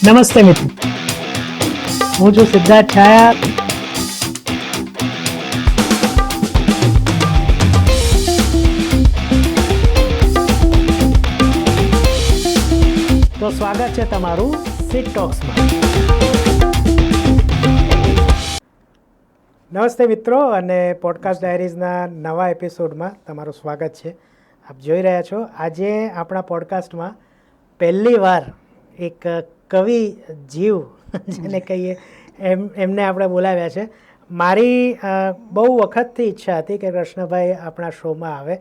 નમસ્તે મિત્રો, હું છું સિદ્ધાર્થ છાયા. તો સ્વાગત છે તમારું સિટ ટોક્સમાં. નમસ્તે મિત્રો, અને પોડકાસ્ટ ડાયરીઝના નવા એપિસોડમાં તમારું સ્વાગત છે. આપ જોઈ રહ્યા છો, આજે આપણા પોડકાસ્ટમાં પહેલી વાર એક કવિ જીવ જેને કહીએ એમને આપણે બોલાવ્યા છે. મારી બહુ વખતથી ઈચ્છા હતી કે કૃષ્ણભાઈ આપણા શોમાં આવે,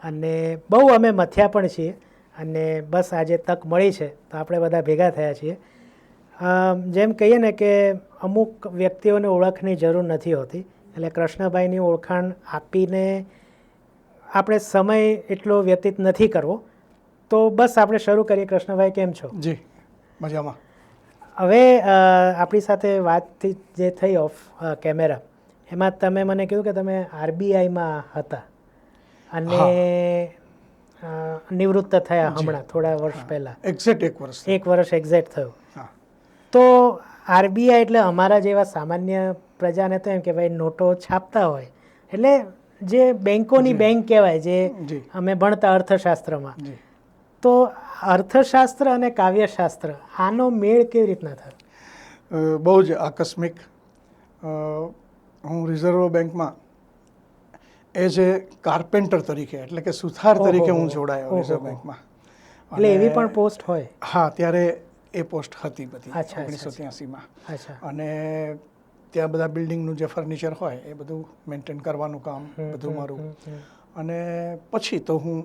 અને બહુ અમે મથ્યા પણ છીએ, અને બસ આજે તક મળી છે તો આપણે બધા ભેગા થયા છીએ. જેમ કહીએ ને કે અમુક વ્યક્તિઓને ઓળખની જરૂર નથી હોતી, એટલે કૃષ્ણભાઈની ઓળખાણ આપીને આપણે સમય એટલો વ્યતીત નથી કરવો. તો બસ આપણે શરૂ કરીએ. કૃષ્ણભાઈ, કેમ છો? જી, મજામાં. હવે આપણી સાથે વાતથી જે થઈ ઓફ કેમેરા, એમાં તમે મને કહ્યું કે તમે આરબીઆઈમાં હતા અને નિવૃત્ત થયા હમણાં થોડા વર્ષ પહેલાં. એક વર્ષ એક્ઝેક્ટ થયું. તો આરબીઆઈ એટલે અમારા જેવા સામાન્ય પ્રજાને તો એમ કે ભાઈ નોટો છાપતા હોય, એટલે જે બેંકોની બેંક કહેવાય, જે અમે ભણતા અર્થશાસ્ત્રમાં. તો અર્થશાસ્ત્ર અને કાવ્યશાસ્ત્ર, આનો મેળ કેવી રીતના થાય? બહુ જ આકસ્મિક. હું રિઝર્વ બેંકમાં એઝ એ કાર્પેન્ટર તરીકે, એટલે કે સુથાર તરીકે હું જોડાયો રિઝર્વ બેંકમાં. એટલે એવી પણ પોસ્ટ હોય? હા, ત્યારે એ પોસ્ટ હતી બધી 1983માં. અને ત્યાં બધા બિલ્ડિંગનું જે ફર્નિચર હોય એ બધું મેન્ટેન કરવાનું કામ બધું મારું. અને પછી તો હું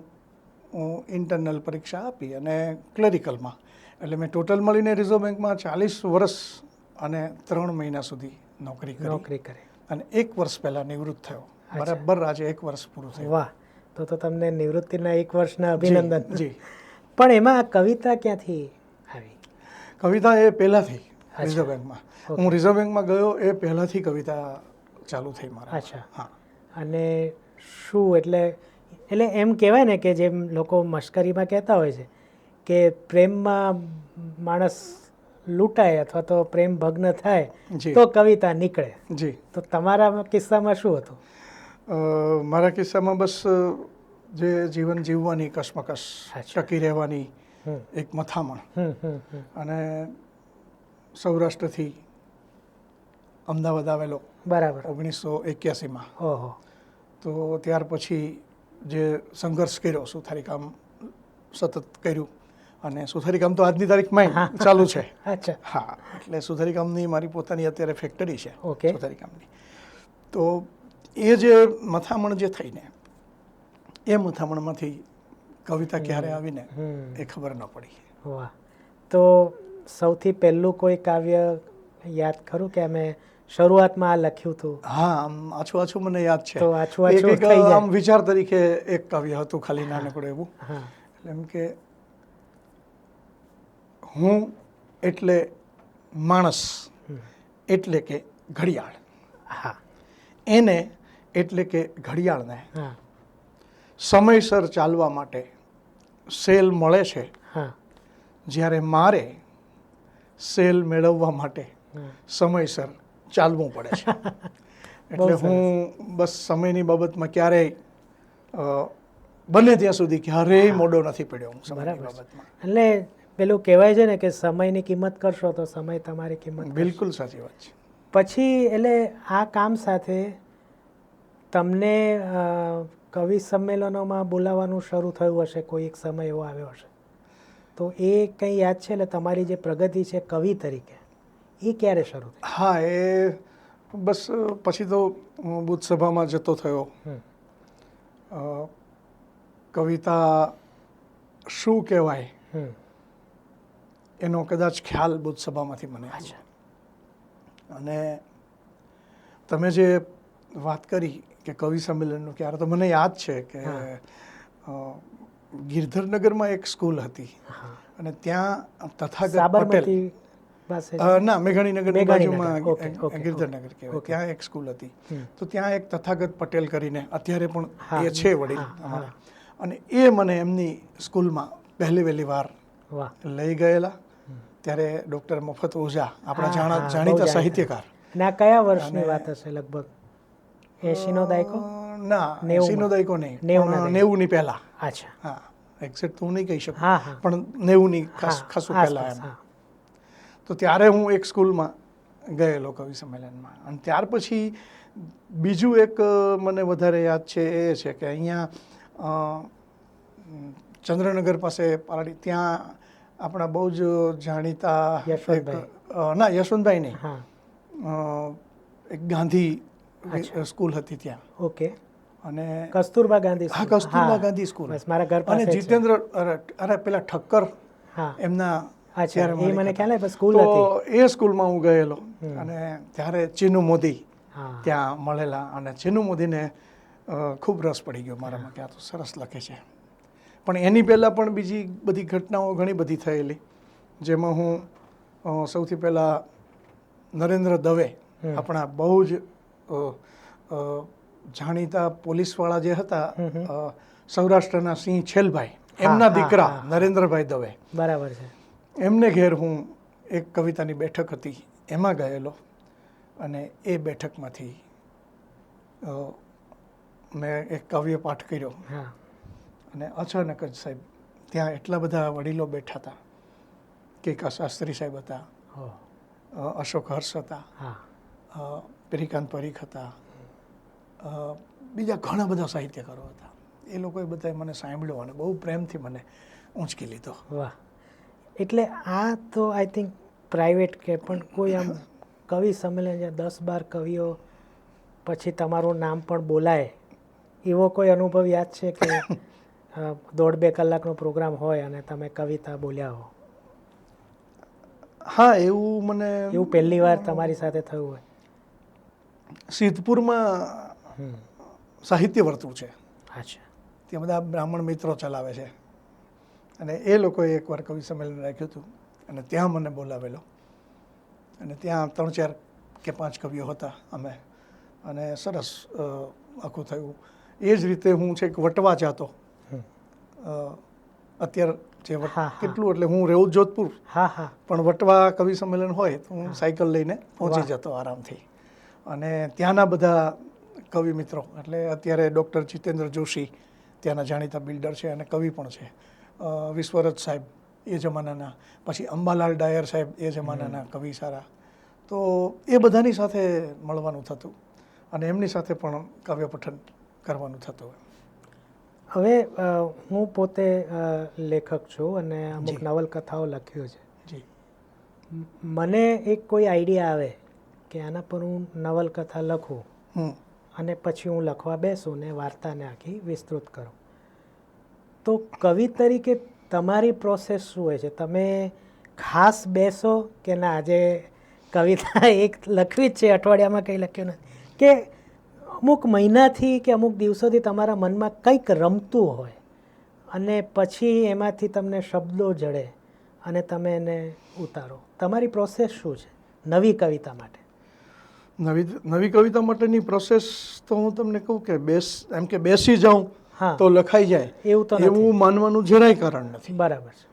ઇન્ટરનલ પરીક્ષા આપી અને ક્લેરિકલમાં, એટલે મેં ટોટલ મળીને રિઝર્વ બેંકમાં 40 વર્ષ અને 3 મહિના સુધી નોકરી કરી. અને 1 વર્ષ પહેલાં નિવૃત્ત થયો. બરાબર આજે 1 વર્ષ પૂરું થયું. વાહ! તો તમને નિવૃત્તિના 1 વર્ષના અભિનંદન. જી. પણ એમાં કવિતા ક્યાંથી આવી? કવિતા એ પહેલાંથી રિઝર્વ બેંકમાં. હું રિઝર્વ બેંકમાં ગયો એ પહેલાંથી કવિતા ચાલુ થઈ મારા. અચ્છા. હા. અને શું એટલે એમ કહેવાય ને કે જેમ લોકો મશ્કરીમાં કહેતા હોય છે કે પ્રેમમાં માણસ લૂંટાય અથવા તો પ્રેમ ભગ્ન થાય તો કવિતા નીકળે. જી. તો તમારા કિસ્સામાં શું હતું? મારા કિસ્સામાં બસ જે જીવન જીવવાની કશમકશ, ટકી રહેવાની એક મથામણ. અને સૌરાષ્ટ્રથી અમદાવાદ આવેલો. બરાબર. 1981માં. ઓહો. તો ત્યાર પછી જે સંઘર્ષ કર્યો, સુથારી કામ સતત કર્યું. અને સુથારી કામ તો આજની તારીખમાં ચાલુ છે. અચ્છા. હા, એટલે સુથારી કામની મારી પોતાની અત્યારે ફેક્ટરી છે સુથારી કામની. તો એ જે મથામણ જે થઈને, એ મથામણમાંથી કવિતા ક્યારે આવીને એ ખબર ન પડી. વાહ! તો સૌથી પહેલું કોઈ કાવ્ય યાદ ખરું કે અમે શરૂઆતમાં આ લખ્યું હતું? હા, આછું આછું મને યાદ છે. તો આછું આમ વિચાર તરીકે એક કાવ્ય હતું, ખાલી નાનકડું એવું. એટલે એમ કે હું એટલે માણસ એટલે કે ઘડિયાળ, એને એટલે કે ઘડિયાળને સમયસર ચાલવા માટે સેલ મળે છે, જ્યારે મારે સેલ મેળવવા માટે સમયસર ચાલવું પડે છે. એટલે હું બસ સમયની બાબતમાં ક્યારેય બને ત્યાં સુધી ક્યારેય મોડો નથી પડ્યો હું સમયની બાબતમાં. એટલે પેલું કહેવાય છે ને કે સમયની કિંમત કરશો તો સમય તમારી કિંમત. બિલકુલ સાચી વાત છે. પછી એટલે આ કામ સાથે તમને કવિ સંમેલનોમાં બોલાવવાનું શરૂ થયું હશે, કોઈ એક સમય એવો આવ્યો હશે, તો એ કંઈ યાદ છે? એટલે તમારી જે પ્રગતિ છે કવિ તરીકે, એ ક્યારે શરૂ થઈ? હા, એ બસ પછી તો હું બુદ્ધ સભામાં જતો થયો. કવિતા શું કહેવાય એનો કદાચ ખ્યાલ બુદ્ધ સભામાંથી મને આવ્યો. અને તમે જે વાત કરી કે કવિ સંમેલનનું, ક્યારે તો મને યાદ છે કે ગિરધરનગરમાં એક સ્કૂલ હતી અને ત્યાં તથાગત પટેલ, ના, મેઘાણીનગરની બાજુમાં ગિરધરનગર કહેવાય, ત્યાં એક સ્કૂલ હતી. તો ત્યાં એક તથાગત પટેલ કરીને અત્યારે પણ એ છે વડીલ અમારા, અને એ મને એમની સ્કૂલમાં પહેલી વાર લઈ ગયેલા ત્યારે ડૉક્ટર મફત ઓઝા આપણા જાણીતા સાહિત્યકાર. અને આ કયા વર્ષની વાત હશે લગભગ? 80નો દાયકો? ના, 80નો દાયકો નહીં, 90ની પહેલાં. અચ્છા, હા, એક્ઝેક્ટ તો હું નહીં કહી શકું, પણ 90ની ખાસું પહેલાં એમ. તો ત્યારે હું એક સ્કૂલમાં ગયેલો કવિ સંમેલનમાં, અને ત્યાર પછી બીજું એક મને વધારે યાદ છે એ છે કે અહીંયા ચંદ્રનગર પાસે પારડી, ત્યાં આપણા બહુ જ જાણીતા ના, યશવંતભાઈ નહીં, એક ગાંધી સ્કૂલ હતી ત્યાં. ઓકે. અને કસ્તુરબા ગાંધી. હા, કસ્તુરબા ગાંધી સ્કૂલ. મારા ઘર પાસે. અને જીતેન્દ્ર, અરે પેલા ઠક્કર એમના. એ મને ખ્યાલ આવે, સ્કૂલ હતી. એ સ્કૂલમાં હું ગયેલો, અને ત્યારે ચીનુ મોદી ત્યાં મળેલા, અને ચીનુ મોદીને ખૂબ રસ પડી ગયો મારામાં કે આ તો સરસ લખે છે. પણ એની પહેલાં પણ બીજી બધી ઘટનાઓ ઘણી બધી થયેલી, જેમાં હું સૌથી પહેલાં નરેન્દ્ર દવે, આપણા બહુ જ જાણીતા પોલીસવાળા જે હતા, સૌરાષ્ટ્રના સિંહ છેલભાઈ, એમના દીકરા નરેન્દ્રભાઈ દવે. બરાબર છે. એમને ઘેર હું એક કવિતાની બેઠક હતી એમાં ગયેલો, અને એ બેઠકમાંથી મેં એક કાવ્ય પાઠ કર્યો. અને અચાનક જ સાહેબ ત્યાં એટલા બધા વડીલો બેઠા હતા, કે શાસ્ત્રી સાહેબ હતા, અશોક હર્ષ હતા, પેરીકાંત પરીખ હતા, બીજા ઘણા બધા સાહિત્યકારો હતા. એ લોકોએ બધાએ મને સાંભળ્યો અને બહુ પ્રેમથી મને ઊંચકી લીધો. વાહ. એટલે આ તો આઈ થિંક પ્રાઇવેટ કે પણ કોઈ આમ કવિ સંમેલન જ્યાં 10-12 કવિઓ પછી તમારું નામ પણ બોલાય, એવો કોઈ અનુભવ યાદ છે કે 1.5-2 કલાકનો પ્રોગ્રામ હોય અને તમે કવિતા બોલ્યા હો? હા, એવું મને. એવું પહેલી વાર તમારી સાથે થયું હોય? સિદ્ધપુરમાં સાહિત્ય વર્તુળ છે. અચ્છા. ત્યાં બધા બ્રાહ્મણ મિત્રો ચલાવે છે, અને એ લોકોએ એકવાર કવિ સંમેલન રાખ્યું હતું, અને ત્યાં મને બોલાવેલો, અને ત્યાં 3-4 કે 5 કવિઓ હતા અમે, અને સરસ આખું થયું. એ જ રીતે હું છે કે વટવા જતો, અત્યારે જે કેટલું, એટલે હું રહેવું જોધપુર, પણ વટવા કવિ સંમેલન હોય તો હું સાયકલ લઈને પહોંચી જતો આરામથી. અને ત્યાંના બધા કવિ મિત્રો, એટલે અત્યારે ડૉક્ટર જીતેન્દ્ર જોશી ત્યાંના જાણીતા બિલ્ડર છે અને કવિ પણ છે, વિશ્વરથ સાહેબ એ જમાનાના, પછી અંબાલાલ ડાયર સાહેબ એ જમાનાના કવિ સારા. તો એ બધાની સાથે મળવાનું થતું, અને એમની સાથે પણ કાવ્ય પઠન કરવાનું થતું. હવે હું પોતે લેખક છું અને અમુક નવલકથાઓ લખ્યો છે. મને એક કોઈ આઈડિયા આવે કે આના પર હું નવલકથા લખું, અને પછી હું લખવા બેસું ને વાર્તાને આખી વિસ્તૃત કરું, તો કવિ તરીકે તમારી પ્રોસેસ શું હોય છે? તમે ખાસ બેસો કે ના આજે કવિતા એક લખવી જ છે, અઠવાડિયામાં કંઈ લખ્યું નથી, કે અમુક મહિનાથી કે અમુક દિવસોથી તમારા મનમાં કંઈક રમતું હોય અને પછી એમાંથી તમને શબ્દો જડે અને તમે એને ઉતારો? તમારી પ્રોસેસ શું છે નવી કવિતા માટે? નવી કવિતા માટેની પ્રોસેસ તો હું તમને કહું કે એમ કે બેસી જાઉં તો લખાઈ જાય એવું માનવાનું જરાય કારણ નથી. બરાબર છે.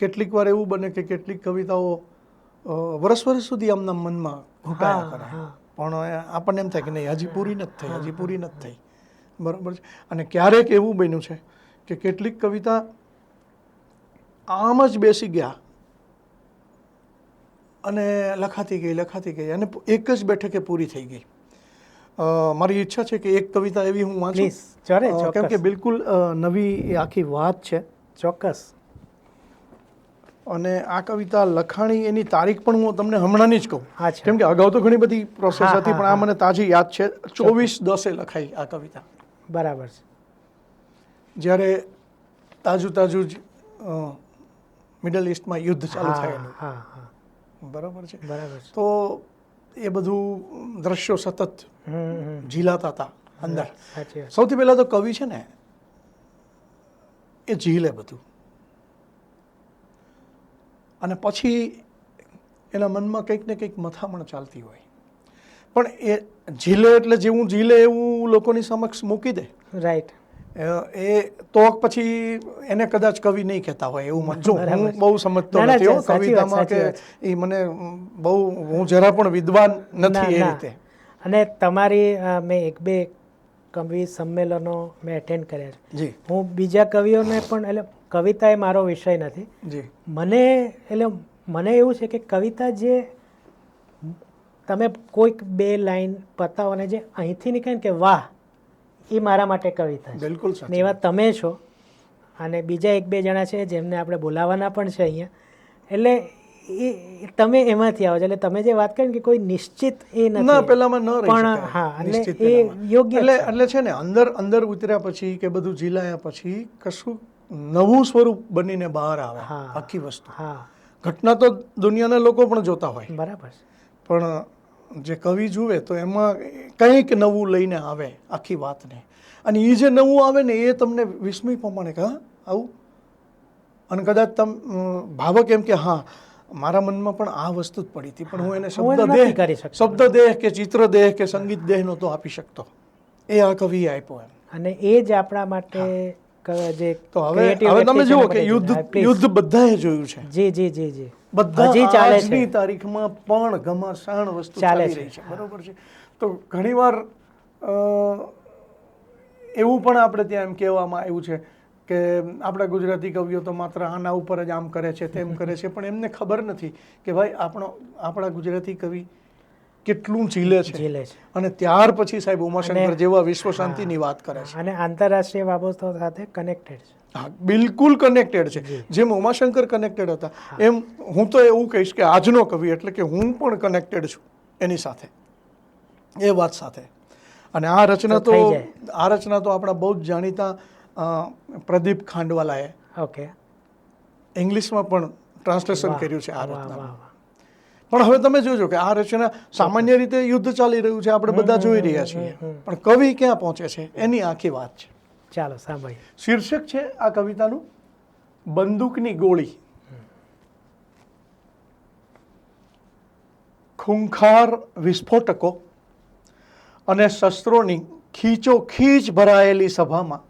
કેટલીક વાર એવું બને કે કેટલીક કવિતાઓ વર્ષ સુધી આમના મનમાં ઘૂંટાયા કરે, પણ આપણને એમ થાય કે નહીં, હજી પૂરી નથી થઈ. બરાબર છે. અને ક્યારેક એવું બન્યું છે કે કેટલીક કવિતા આમ જ બેસી ગયા અને લખાતી ગઈ અને એક જ બેઠકે પૂરી થઈ ગઈ. મારી ઈચ્છા છે કે એક કવિતા એવી હું વાંચું, કેમ કે બિલકુલ નવી આખી વાત છે. ચોક્કસ. અને આ કવિતા લખાણી, એની તારીખ પણ હું તમને હમણાંની જ કહું, કેમ કે અગાઉ તો ઘણી બધી પ્રોસેસ હતી, પણ આ મને તાજી યાદ છે. 24/10 લખાઈ આ કવિતા. બરાબર છે. જ્યારે તાજું જ મિડલ ઇસ્ટમાં યુદ્ધ ચાલુ થયેલું. બરાબર છે. તો એ બધું દ્રશ્યો સતત ઝીલાતા હતા અંદર. સૌથી પહેલા તો કવિ છે ને એ ઝીલે બધું, અને પછી એના મનમાં કંઈક ને કંઈક મથામણ ચાલતી હોય, પણ એ ઝીલે એટલે જેવું ઝીલે એવું લોકોની સમક્ષ મૂકી દે. રાઈટ. એ તો પછી એને કદાચ કવિ નહીં કહેતા હોય એવું મને. હું બહુ સમજતો નથી કવિતામાં કે એ મને બહુ, હું જરા પણ વિદ્વાન નથી એ રીતે. અને તમારી મેં 1-2 કવિ સમ્મેલનો મેં એટેન્ડ કર્યા છે. જી. હું બીજા કવિઓને પણ, એટલે કવિતા એ મારો વિષય નથી. જી. મને એવું છે કે કવિતા જે તમે કોઈક 2 લાઈન પતાવો ને જે અહીંથી નીકળે ને કે વાહ, એ મારા માટે કવિતા છે. બિલકુલ. ને એવા તમે છો અને બીજા 1-2 જણા છે જેમને આપણે બોલાવવાના પણ છે અહીંયા. એટલે એ તમે એમાંથી આવો છો. એટલે તમે જે વાત કરી કે કોઈ નિશ્ચિત એ નથી. ના, પેલામાં ન રહી પણ શકાય. હા, એટલે એ યોગ્ય એટલે છે ને અંદર ઉતર્યા પછી કે બધું જીલાયા પછી કશું નવું સ્વરૂપ બનીને બહાર આવે આખી વસ્તુ. ઘટના તો દુનિયાના લોકો પણ જોતા હોય. બરાબર. પણ જે કવિ જુએ તો એમાં કંઈક નવું લઈને આવે આખી વાતને. અને એ જે નવું આવે ને એ તમને વિસ્મય પ્રમાણે કે હા આવું. અને કદાચ ભાવક એમ કે હા મારા મનમાં પણ આ વસ્તુ જ પડી હતી, પણ હું એને શબ્દ દેહ કે ચિત્ર દેહ કે સંગીત દેહ નહોતો આપી શકતો. એ આ કવિએ આપ્યો એમ. અને એ જ આપણા માટે જે તો હવે તમે જુઓ કે યુદ્ધ બધાએ જોયું છે. જી જી જી જી. બધા આજની તારીખમાં પણ ઘમાસાણ વસ્તુ ચાલી રહી છે. બરોબર છે. તો ઘણીવાર એવું પણ આપણે ત્યાં એમ કહેવામાં આવ્યું છે કે આપણા ગુજરાતી કવિઓ તો માત્ર આના ઉપર જ આમ કરે છે તેમ કરે છે, પણ એમને ખબર નથી કે ભાઈ આપણા ગુજરાતી કવિ કેટલું ઝીલે છે. અને ત્યાર પછી સાહેબ ઉમાશંકર જેવા વિશ્વ શાંતિની વાત કરે છે. અને આંતરરાષ્ટ્રીય બાબતો સાથે કનેક્ટેડ છે. હા, બિલકુલ કનેક્ટેડ છે. જેમ ઉમાશંકર કનેક્ટેડ હતા એમ હું તો એવું કહીશ કે આજનો કવિ એટલે કે હું પણ કનેક્ટેડ છું એની સાથે, એ વાત સાથે. અને આ રચના તો આપણા બહુ જ જાણીતા પ્રદીપ ખાંડવાલાએ ઇંગ્લિશમાં પણ ટ્રાન્સલેશન કર્યું છે આ રચના. પણ હવે તમે જોજો કે આ રચના સામાન્ય રીતે યુદ્ધ ચાલી રહ્યું છે, આપણે બધા જોઈ રહ્યા છીએ, પણ કવિ ક્યાં પહોંચે છે એની આખી વાત છે. ચાલો સાંભળીએ. શીર્ષક છે આ કવિતાનું બંદૂકની ગોળી. ખૂંખાર વિસ્ફોટકો અને શસ્ત્રોની ખીચોખીચ ભરાયેલી સભામાં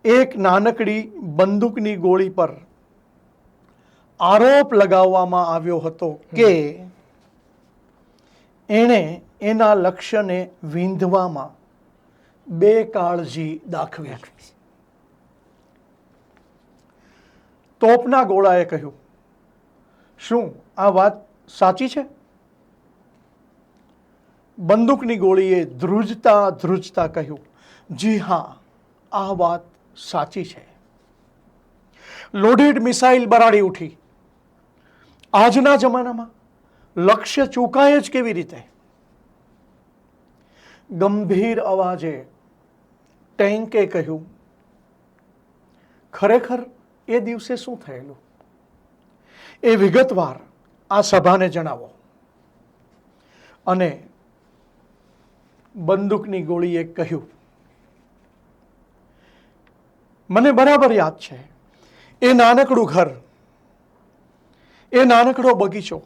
એક નાનકડી બંદૂકની ગોળી પર આરોપ લગાવવામાં આવ્યો હતો કે એણે એના લક્ષ્યને વીંધવામાં બેકાળજી દાખવી. તોપના ગોળાએ કહ્યું, શું આ વાત સાચી છે? બંદૂકની ગોળીએ ધ્રુજતા કહ્યું, જી હા, આ વાત સાચી છે. લોડેડ મિસાઇલ બરાડી ઉઠી. આજના જમાનામાં લક્ષ્ય ચૂકાય જ કેવી રીતે? ગંભીર અવાજે ટેન્કે કહ્યું, ખરેખર એ દિવસે શું થયેલું એ વિગતવાર આ સભાને જણાવો. અને બંદૂકની ગોળીએ કહ્યું, મને બરાબર યાદ છે. એ નાનકડું ઘર, એ નાનકડો બગીચો,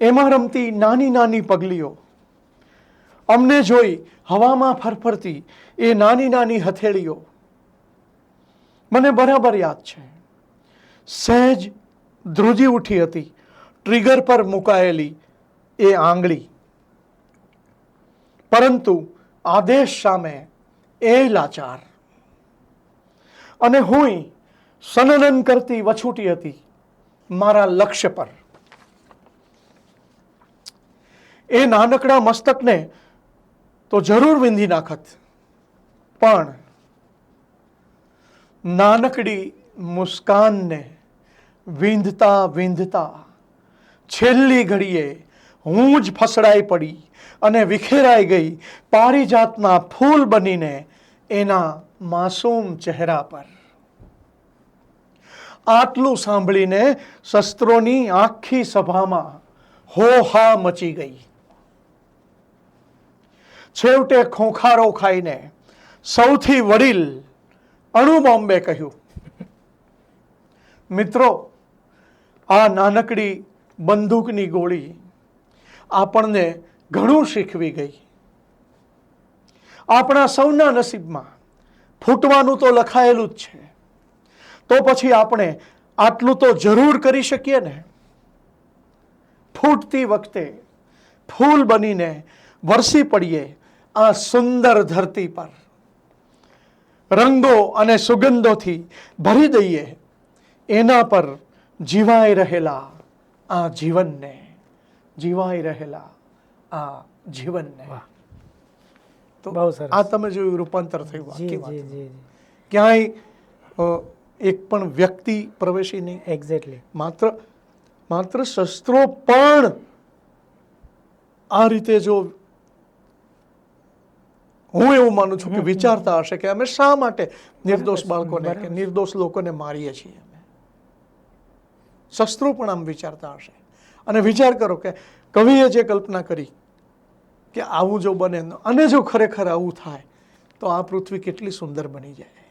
એમાં રમતી નાની નાની પગલીઓ, અમને જોઈ હવામાં ફરફરતી એ નાની નાની હથેળીઓ, મને બરાબર યાદ છે. સહેજ ધ્રુજી ઉઠી હતી ટ્રિગર પર મુકાયેલી એ આંગળી, પરંતુ આદેશ સામે એ લાચાર. અને હું સનનન કરતી વછૂટી હતી મારા લક્ષ્ય પર. એ નાનકડા મસ્તકને તો જરૂર વીંધી નાખત, પણ નાનકડી મુસ્કાનને વીંધતા વીંધતા છેલ્લી ઘડીએ હું જ ફસડાઈ પડી અને વિખેરાઈ ગઈ પારિજાતના ફૂલ બનીને એના માસૂમ ચહેરા પર. આટલું સાંભળીને શસ્ત્રોની આખી સભામાં હોહા મચી ગઈ. છેવટે ખોખારો ખાઈને સૌથી વડીલ અણુ બોમ્બે કહ્યું, મિત્રો, આ નાનકડી બંદૂકની ગોળી આપણને ઘણું શીખવી ગઈ. આપણા સૌના નસીબમાં ફૂટવાનું તો લખાયેલું જ છે, તો પછી આપણે આટલું તો જરૂર કરી શકીએ ને. ફૂટતી વખતે ફૂલ બનીને વરસી પડીએ આ સુંદર ધરતી પર, રંગો અને સુગંધોથી ભરી દઈએ એના પર જીવાઈ રહેલા આ જીવનને, જીવાઈ રહેલા આ જીવનને. તો આ તમે જોયું રૂપાંતર થયું આખી વાત. ક્યાંય એક પણ વ્યક્તિ પ્રવેશી નહીં. એક્ઝેક્ટલી. માત્ર શસ્ત્રો પણ આ રીતે જો, હું એવું માનું છું કે વિચારતા હશે કે અમે શા માટે નિર્દોષ બાળકોને કે નિર્દોષ લોકોને મારીએ છીએ, શસ્ત્રો પણ આમ વિચારતા હશે. અને વિચાર કરો કે કવિએ જે કલ્પના કરી કે આવું જો બને અને જો ખરેખર આવું થાય તો આ પૃથ્વી કેટલી સુંદર બની જાય.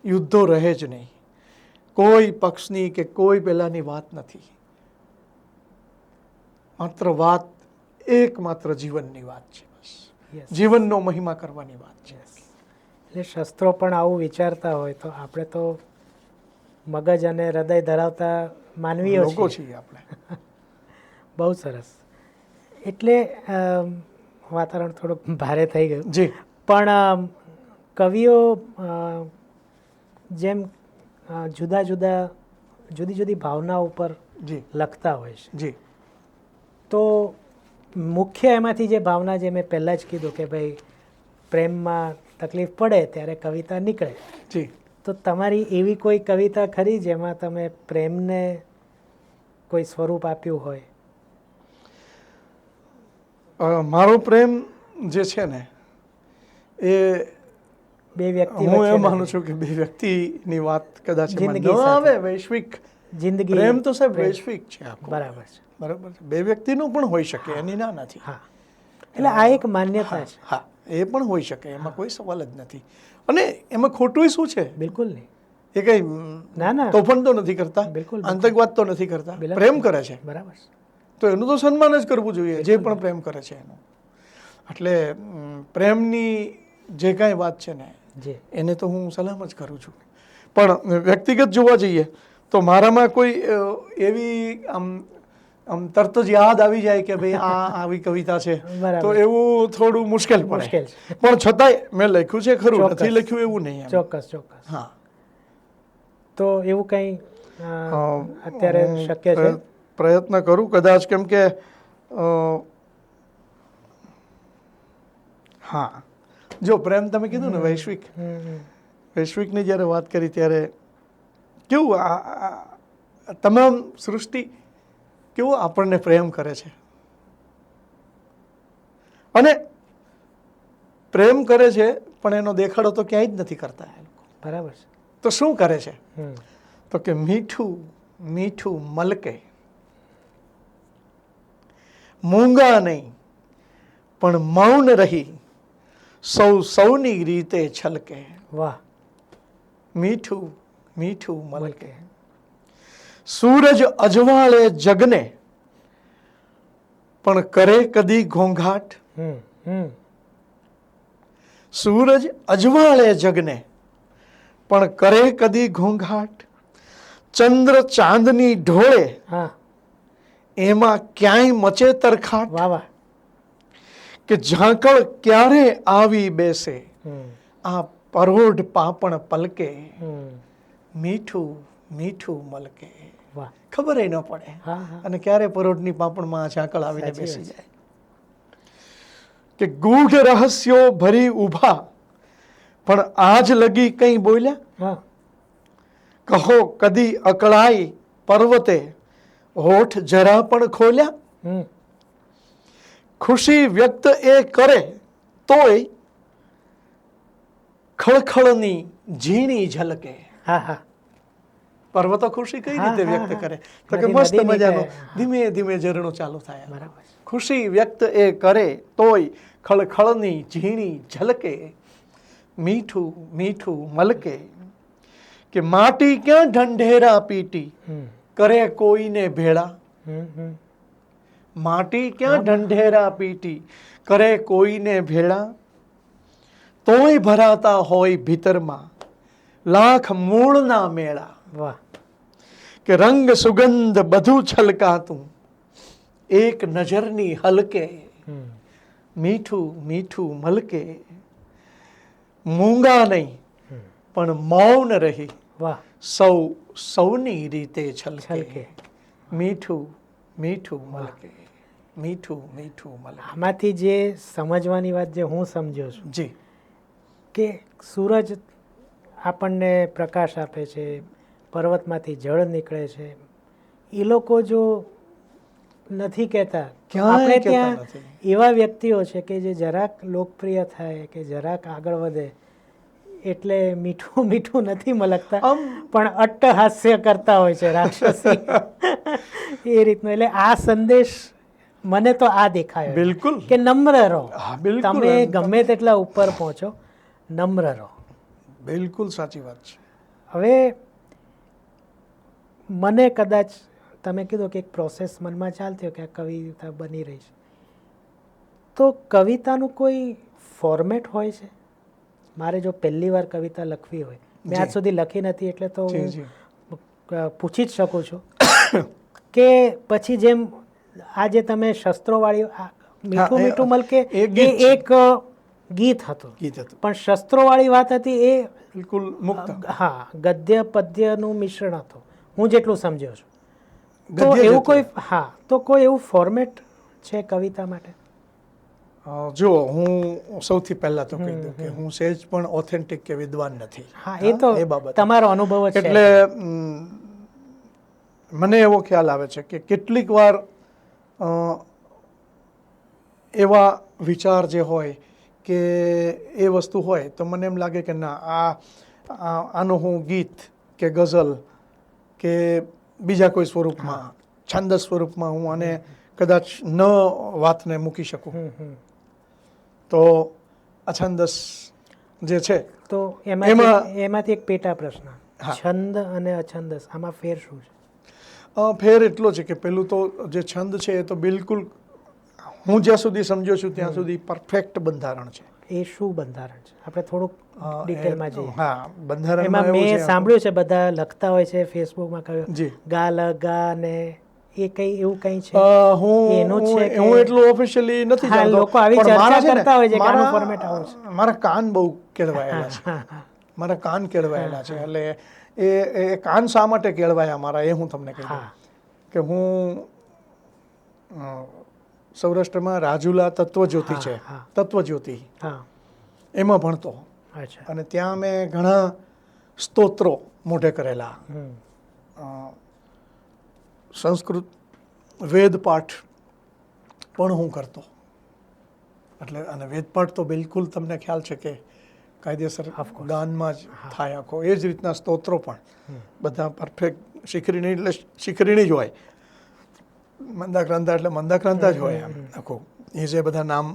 યુદ્ધો રહે જ નહીં, કોઈ પક્ષની કે કોઈ પેલાની વાત નથી, માત્ર વાત એકમાત્ર જીવનની વાત છે. જીવનનો મહિમા કરવાની વાત છે. એટલે શસ્ત્રો પણ આવું વિચારતા હોય તો આપણે તો મગજ અને હૃદય ધરાવતા માનવીઓ લોકો છીએ આપણે. બહુ સરસ. એટલે વાતાવરણ થોડુંક ભારે થઈ ગયું. જી. પણ કવિઓ જેમ જુદી જુદી ભાવનાઓ ઉપર લખતા હોય છે. જી. તો મુખ્ય એમાંથી જે ભાવના, જે મેં પહેલાં જ કીધું કે ભાઈ પ્રેમમાં તકલીફ પડે ત્યારે કવિતા નીકળે. જી. તો તમારી એવી કોઈ કવિતા ખરી જેમાં તમે પ્રેમને કોઈ સ્વરૂપ આપ્યું હોય? મારો પ્રેમ જે છે ને એ બે વ્યક્તિ, હું એમ માનું છું કે બે વ્યક્તિની વાત કદાચ ન આવે. વૈશ્વિક જિંદગી પ્રેમ તો સાહેબ વૈશ્વિક છે. બરાબર છે. બરાબર છે. બે વ્યક્તિનું પણ હોઈ શકે, એની ના નથી. હા, એટલે આ એક માન્યતા છે. હા, એ પણ હોઈ શકે, એમાં કોઈ સવાલ જ નથી. અને એમાં ખોટું શું છે? બિલકુલ નહીં. એ કઈ ના તોફાન તો નથી કરતા, આતંકવાદ તો નથી કરતા, પ્રેમ કરે છે. બરાબર. તો એનું તો સન્માન જ કરવું જોઈએ, જે પણ પ્રેમ કરે છે એનું. એટલે પ્રેમની જે કાંઈ વાત છે ને એને તો હું સલામ જ કરું છું. પણ વ્યક્તિગત જોવા જઈએ તો મારામાં કોઈ એવી આમ તરત જ યાદ આવી જાય કે ભાઈ આ આવી કવિતા છે, તો એવું થોડું મુશ્કેલ પડે. પણ છતાંય મેં લખ્યું છે ખરું, નથી લખ્યું એવું નહીં. ચોક્કસ ચોક્કસ. હા. તો એવું કંઈ અત્યારે શક્ય છે? પ્રયત્ન કરું કદાચ, કેમ કે હા, જો પ્રેમ તમે કીધું ને વૈશ્વિકની જ્યારે વાત કરી ત્યારે કેવું આ તમામ સૃષ્ટિ કેવું આપણને પ્રેમ કરે છે. અને પ્રેમ કરે છે પણ એનો દેખાડો તો ક્યાંય જ નથી કરતા એ લોકો. બરાબર છે. તો શું કરે છે? તો કે મીઠું મીઠું મલકે, મૂંગા નહીં પણ મૌન રહી, સૌની રીતે છલકે. વાહ. મીઠું મીઠું મલકે. સૂરજ અજવાળે જગને પણ કરે કદી ઘોંઘાટ. સૂરજ અજવાળે જગને પણ કરે કદી ઘોંઘાટ. ચંદ્ર ચાંદની ઢોળે એમાં ક્યાંય મચે તરખાટ. વાહ વાહ. કે ઝાંકળ ક્યારે આવી બેસે, આ પરોઢ પાપણ પલકે, મીઠું મીઠું મલકે. ખબર ન પડે અને ક્યારે પરોઢની પાપણમાં ઝાંકળ આવીને બેસી જાય. કે ગૂઢ રહસ્યો ભરી ઊભા પણ આજ લગી કંઈ બોલ્યા. કહો કદી અકળાઈ પર્વતે હોઠ જરા પણ ખોલ્યા. ખુશી વ્યક્ત એ કરે તોય ખળખળની ઝીણી ઝલકે. પર્વતો ખુશી કઈ રીતે વ્યક્ત કરે? તો કે મસ્ત મજાનો ધીમે ધીમે ઝરણો ચાલુ થાય. ખુશી વ્યક્ત એ કરે તોય ખળખળની ઝીણી ઝલકે. મીઠું મીઠું મલકે. કે માટી ક્યાં ઢંઢેરા પીટી કરે કોઈને ભેળા. માટી ક્યાં ઢંઢેરા પીટી કરે કોઈને ભેળા. તોય ભરાતા હોય ભીતરમાં લાખ મૂળના મેળા. વાહ. કે રંગ સુગંધ બધું છલકાતું એક નજરની હલકે, મીઠું મીઠું મલકે, મૂંગા નહીં પણ મૌન રહી, વાહ, સૌ સૌની રીતે છલકે, મીઠું મીઠું મલકે, મીઠું મીઠું મલકે. આમાંથી જે સમજવાની વાત જે હું સમજ્યો છું જી, કે સૂરજ આપણને પ્રકાશ આપે છે, પર્વતમાંથી જળ નીકળે છે, એ લોકો જો નથી કહેતા, આપણે ત્યાં એવા વ્યક્તિઓ છે કે જે જરાક લોકપ્રિય થાય કે જરાક આગળ વધે એટલે મીઠું મીઠું નથી મલકતા, પણ અટ્ટહાસ્ય કરતા હોય છે રાક્ષસી એ રીતનું. એટલે આ સંદેશ મને તો આ દેખાયો. બિલકુલ, કે નમ્ર રહો, તમે બિલકુલ, ગમે તેટલા ઉપર પહોંચો, નમ્ર રહો. બિલકુલ સાચી વાત છે. હવે મને કદાચ તમે કીધું કે એક પ્રોસેસ મનમાં ચાલતી હોય કે આ કવિતા બની રહી છે, તો કવિતાનું કોઈ ફોર્મેટ હોય છે? મારે જો પહેલી વાર કવિતા લખવી હોય, મેં આજ સુધી લખી નથી એટલે તો પૂછી જ શકું છું કે પછી જેમ આજે તમે શસ્ત્રોવાળી મીઠું મીઠું મલકે એ એક ગીત હતું, પણ શસ્ત્રોવાળી વાત હતી એ બિલકુલ મુક્ત. હા, ગદ્ય પદ્યનું મિશ્રણ હતું, હું જેટલું સમજ્યો છું. તો એવું કોઈ, હા, તો કોઈ એવું ફોર્મેટ છે કવિતા માટે? જો હું સૌથી પહેલા તો કહી દઉં કે હું સહેજ પણ ઓથેન્ટિક કે વિદ્વાન નથી. હા, એ તો તમારો અનુભવ છે. એટલે મને એવો ખ્યાલ આવે છે કે કેટલીક વાર એવા વિચાર જે હોય કે એ વસ્તુ હોય તો મને એમ લાગે કે ના, આનું હું ગીત કે ગઝલ કે બીજા કોઈ સ્વરૂપમાં, છંદસ સ્વરૂપમાં હું આને કદાચ ન વાતને મૂકી શકું, તો અછંદસ જે છે તો એમાંથી એક પેટા પ્રશ્ન, છંદ અને અછંદસ, આમાં ફેર શું છે? ફેર એટલો છે કે પેલું તો જે છંદ છે એ તો બિલકુલ હું જ્યાં સુધી સમજ્યો છું ત્યાં સુધી પરફેક્ટ બંધારણ છે. એ શું બંધારણ છે? આપણે થોડુંક ડિટેલમાં જઈએ. હા, બંધારણ એમાં મેં સાંભળ્યું છે બધા લખતા હોય છે ફેસબુકમાં કહ્યું ગા લ ગા ને એ કઈ એવું કઈ છે? એનું છે કે હું એટલું ઓફિશિયલી નથી જાણતો, લોકો આવી ચર્ચા કરતા હોય છે કે આનું ફોર્મેટ આવું છે. મારા કાન બહુ કેળવાયેલા છે, મારા કાન કેળવાયેલા છે. એટલે એ કાન શા માટે કેળવાયા મારા એ હું તમને કહી દઉં કે હું સૌરાષ્ટ્રમાં રાજુલા તત્વજ્યોતિ છે, તત્વજ્યોતિ, એમાં ભણતો અને ત્યાં મેં ઘણા સ્તોત્રો મોઢે કરેલા. સંસ્કૃત વેદપાઠ પણ હું કરતો. એટલે અને વેદપાઠ તો બિલકુલ તમને ખ્યાલ છે કે કાયદેસર ગાનમાં જ થાય આખો. એ જ રીતના સ્તોત્રો પણ બધા પરફેક્ટ શિખરીણી એટલે શિખરીણી જ હોય, મંદાક્રાંતા એટલે મંદાક્રાંતા જ હોય આખું. એ જે બધા નામ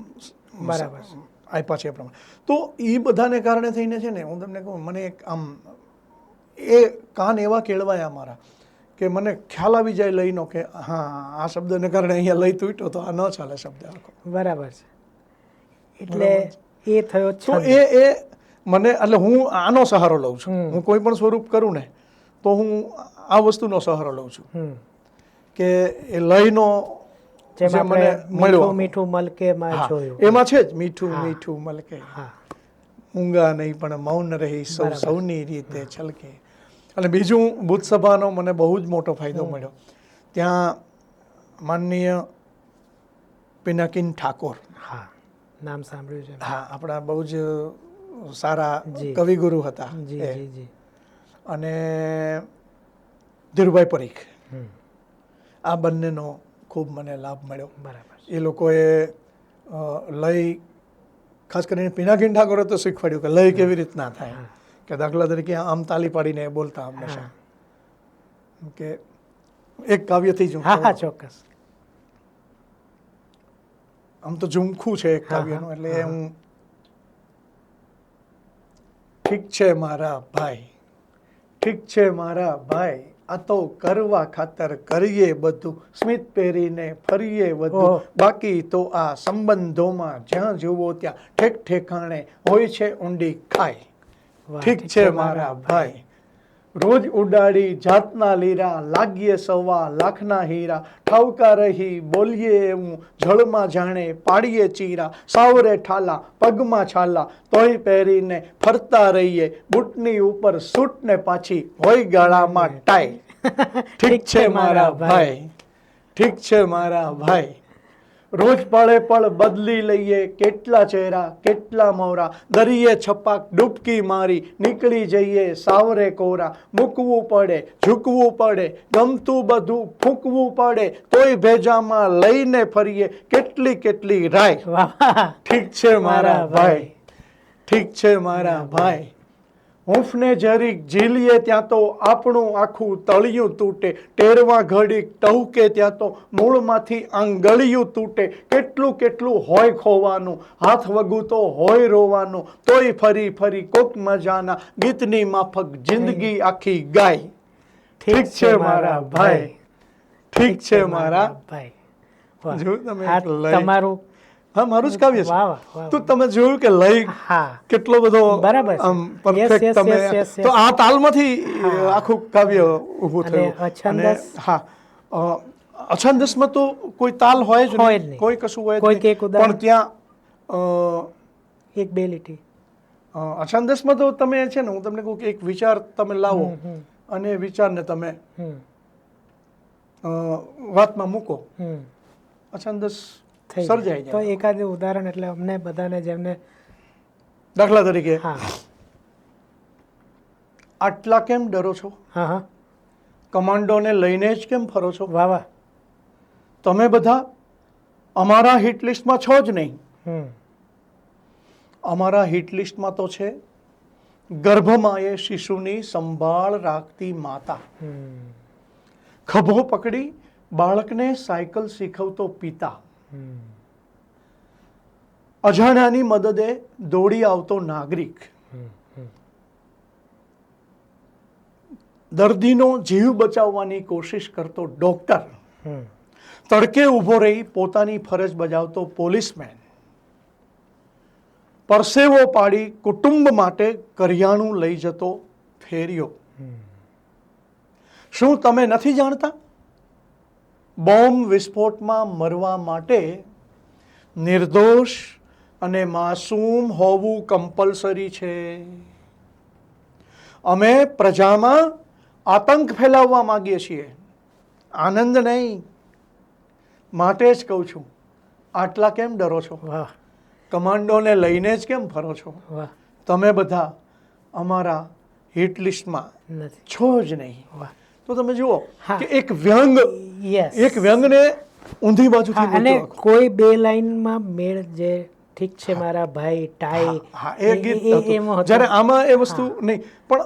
આપ્યા છે એ પ્રમાણે. તો એ બધાને કારણે થઈને છે ને, હું તમને કહું, મને એક આમ એ કાન એવા કેળવાયા મારા કે મને ખ્યાલ આવી જાય લઈનો કે હા, આ શબ્દને કારણે અહીંયા લઈ તૂટ્યો તો આ ન ચાલે શબ્દ આખો. બરાબર છે. એટલે એ થયો તો એ મને, એટલે હું આનો સહારો લઉં છું. હું કોઈ પણ સ્વરૂપ કરું ને તો હું આ વસ્તુનો સહારો લઉં છું કે એ લયનો જે મને મળ્યો, મીઠું મલકે માં જોયું, એમાં છે જ મીઠું મીઠું મલકે, ઊંઘા નહીં પણ મૌન રહી, સૌ સૌની રીતે છલકે. અને બીજું, બુદ્ધ સભાનો મને બહુ જ મોટો ફાયદો મળ્યો. ત્યાં માનનીય પિનાકીન ઠાકોર, નામ સાંભળ્યું છે, હા, આપણા બહુ જ સારા કવિગુરુ હતા, અને ધીરુભાઈ પરીખ, આ બંનેનો ખૂબ મને લાભ મળ્યો. એ લોકોએ લય, ખાસ કરીને પિનાકીન ઠાકોરે તો શીખવાડ્યું કે લય કેવી રીતના થાય, કે દાખલા તરીકે આમ તાલી પાડીને બોલતા હંમેશા, કે એક કાવ્યથી જ, હા ચોક્કસ, આમ તો ઝુમખું છે એક કાવ્યનું, એટલે હું, ઠીક છે મારા ભાઈ, ઠીક છે મારા ભાઈ, આ તો કરવા ખાતર કરીએ બધું, સ્મિત પહેરીને ફરીએ બધું, બાકી તો આ સંબંધોમાં જ્યાં જુઓ ત્યાં ઠેક ઠેકાણે હોય છે ઊંડી ખાઈ. ઠીક છે મારા ભાઈ, રોજ ઉડાડી જાતના લીરા, લાગીએ સવા લાખના હીરા, ઠાવકા રહી બોલીએ એવું, જળમાં જાણે પાડીએ ચીરા, સાવરે ઠાલા પગમાં છાલા, તોય પહેરીને ફરતા રહીએ, બૂટની ઉપર સૂટ ને પાછી હોય ગળામાં ટાઈ. ઠીક છે મારા ભાઈ, ઠીક છે મારા ભાઈ, રોજ પળે પળ બદલી લઈએ, કેટલા ચહેરા કેટલા મોરા, દરિયે છપાક ડૂબકી મારી, નીકળી જઈએ સાવરે કોરા, મૂકવું પડે ઝૂકવું પડે, ગમતું બધું ફૂંકવું પડે, તોય ભેજામાં લઈને ફરીએ કેટલી કેટલી રાય. ઠીક છે મારા ભાઈ, ઠીક છે મારા ભાઈ, હૂંફને જરીક ઝીલીએ ત્યાં તો આપણું આખું તળિયું તૂટે, ટેરવા ઘડીક ટહુકે ત્યાં તો મૂળમાંથી આંગળિયું તૂટે, કેટલું કેટલું હોય ખોવાનું, હાથ વગું તો હોય રોવાનું, તોય ફરી ફરી કોક મજાના ગીતની માફક જિંદગી આખી ગાય. ઠીક છે મારા ભાઈ, ઠીક છે મારા ભાઈ. જો તમે તમારું હા મારું જ કાવ્ય છે. તો તમે જોયું કે લય કેટલો બધો પરફેક્ટ તમે, તો આ તાલમાંથી આખું કાવ્ય ઊભું થયું. અને હા અછંદસમાં તો કોઈ તાલ હોય જ નહીં, કોઈ કશું હોય જ નહીં, પણ ત્યાં એક બે લીટી અછંદસમાં તો તમે છે ને, હું તમને કહું કે એક વિચાર તમે લાવો અને વિચારને તમે વાતમાં મૂકો, અછંદસ સર્જાઈ જાય. તો એકાદ ઉદાહરણ એટલે અમને બધાને જેમને, દાખલા તરીકે આટલા કેમ ડરો છો, કમાન્ડોને લઈને જ કેમ ફરો છો, વાહ વાહ, તમે બધા અમારા હિટ લિસ્ટમાં છો જ નહીં. અમારા હિટ લિસ્ટમાં તો છે ગર્ભમાં એ શિશુની સંભાળ રાખતી માતા, ખભો પકડી બાળકને સાયકલ શીખવતો પિતા, અજાણ્યાની મદદે દોડી આવતો નાગરિક, દર્દીનો જીવ બચાવવાની કોશિશ કરતો ડોક્ટર, તડકે ઊભો રહી પોતાની ફરજ બજાવતો પોલીસમેન, પરસેવો પાડી કુટુંબ માટે કરિયાણું લઈ જતો ફેરિયો. શું તમે નથી જાણતા બોમ્બ વિસ્ફોટમાં મરવા માટે નિર્દોષ અને માસૂમ હોવું કમ્પલસરી છે? અમે પ્રજામાં આતંક ફેલાવવા માંગીએ છીએ, આનંદ નહીં. માટે જ કહું છું, આટલા કેમ ડરો છો, કમાન્ડોને લઈને જ કેમ ફરો છો, તમે બધા અમારા હિટ લિસ્ટમાં છો જ નહીં. તો તમે જુઓ કે એક વ્યંગને ઊંધી બાજુથી, અને કોઈ બે લાઈનમાં મેળ જે ઠીક છે મારા ભાઈ ટાઈ, એ ગીત જ્યારે આમાં એ વસ્તુ નહીં, પણ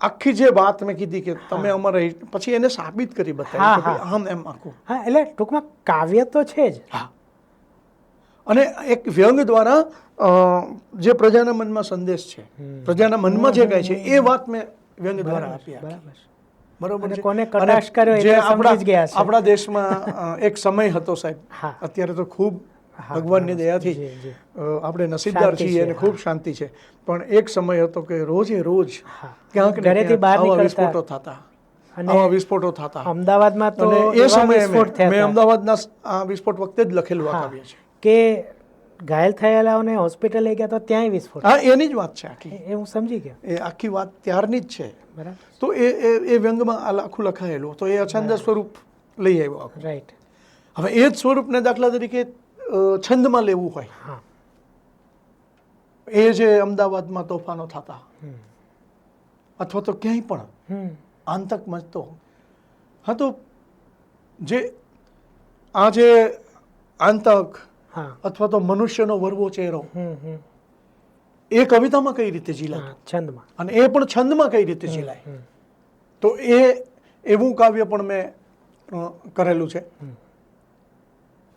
આખી જે વાત મેં કીધી કે તમે અમારા પછી એને સાબિત કરી બતાવી આમ એમ આખું. હા એટલે ટૂંકમાં કાવ્ય તો છે જ. હા, અને એક વ્યંગ દ્વારા જે પ્રજાના મનમાં સંદેશ છે, પ્રજાના મનમાં જે કાંઈ છે એ વાત મેં વ્યંગ દ્વારા આપી. બરોબર છે. કોને કટાક્ષ કર્યો એ સમજી જ ગયા છે. આપણા દેશમાં એક સમય હતો સાહેબ, અત્યારે તો ખૂબ ભગવાનની દયાથી આપણે નસીબદાર છીએ અને ખૂબ શાંતિ છે, પણ એક સમય હતો કે રોજે રોજ ક્યાંક ને ક્યાંક આવા વિસ્ફોટો થતા, આવા વિસ્ફોટો થતા. અમદાવાદમાં તો એ સમયે મેં અમદાવાદના આ વિસ્ફોટ વખતે જ લખેલું આ કાવ્ય છે કે ઘાયલ થયેલાઓને હોસ્પિટલ લઈ ગયા તો ત્યાંય વિસ્ફોટ. હા, એની જ વાત છે આખી, એ હું સમજી ગયો. એ આખી વાત ત્યારની જ છે. બરાબર. તો એ વ્યંગમાં આખું લખાયેલું, તો એ અછંદ સ્વરૂપ લઈ આવ્યો. રાઈટ. હવે એ જ સ્વરૂપને દાખલા તરીકે છંદમાં લેવું હોય, એ જે અમદાવાદમાં તોફાનો થતા અથવા તો ક્યાંય પણ આતંક મચતો, હા, તો જે આ જે આતંક અથવા તો મનુષ્યનો વરવો ચહેરો એ કવિતામાં કઈ રીતે ઝીલાય, છંદમાં, અને એ પણ છંદમાં કઈ રીતે ઝીલાય, તો એવું કાવ્ય પણ મેં કરેલું છે,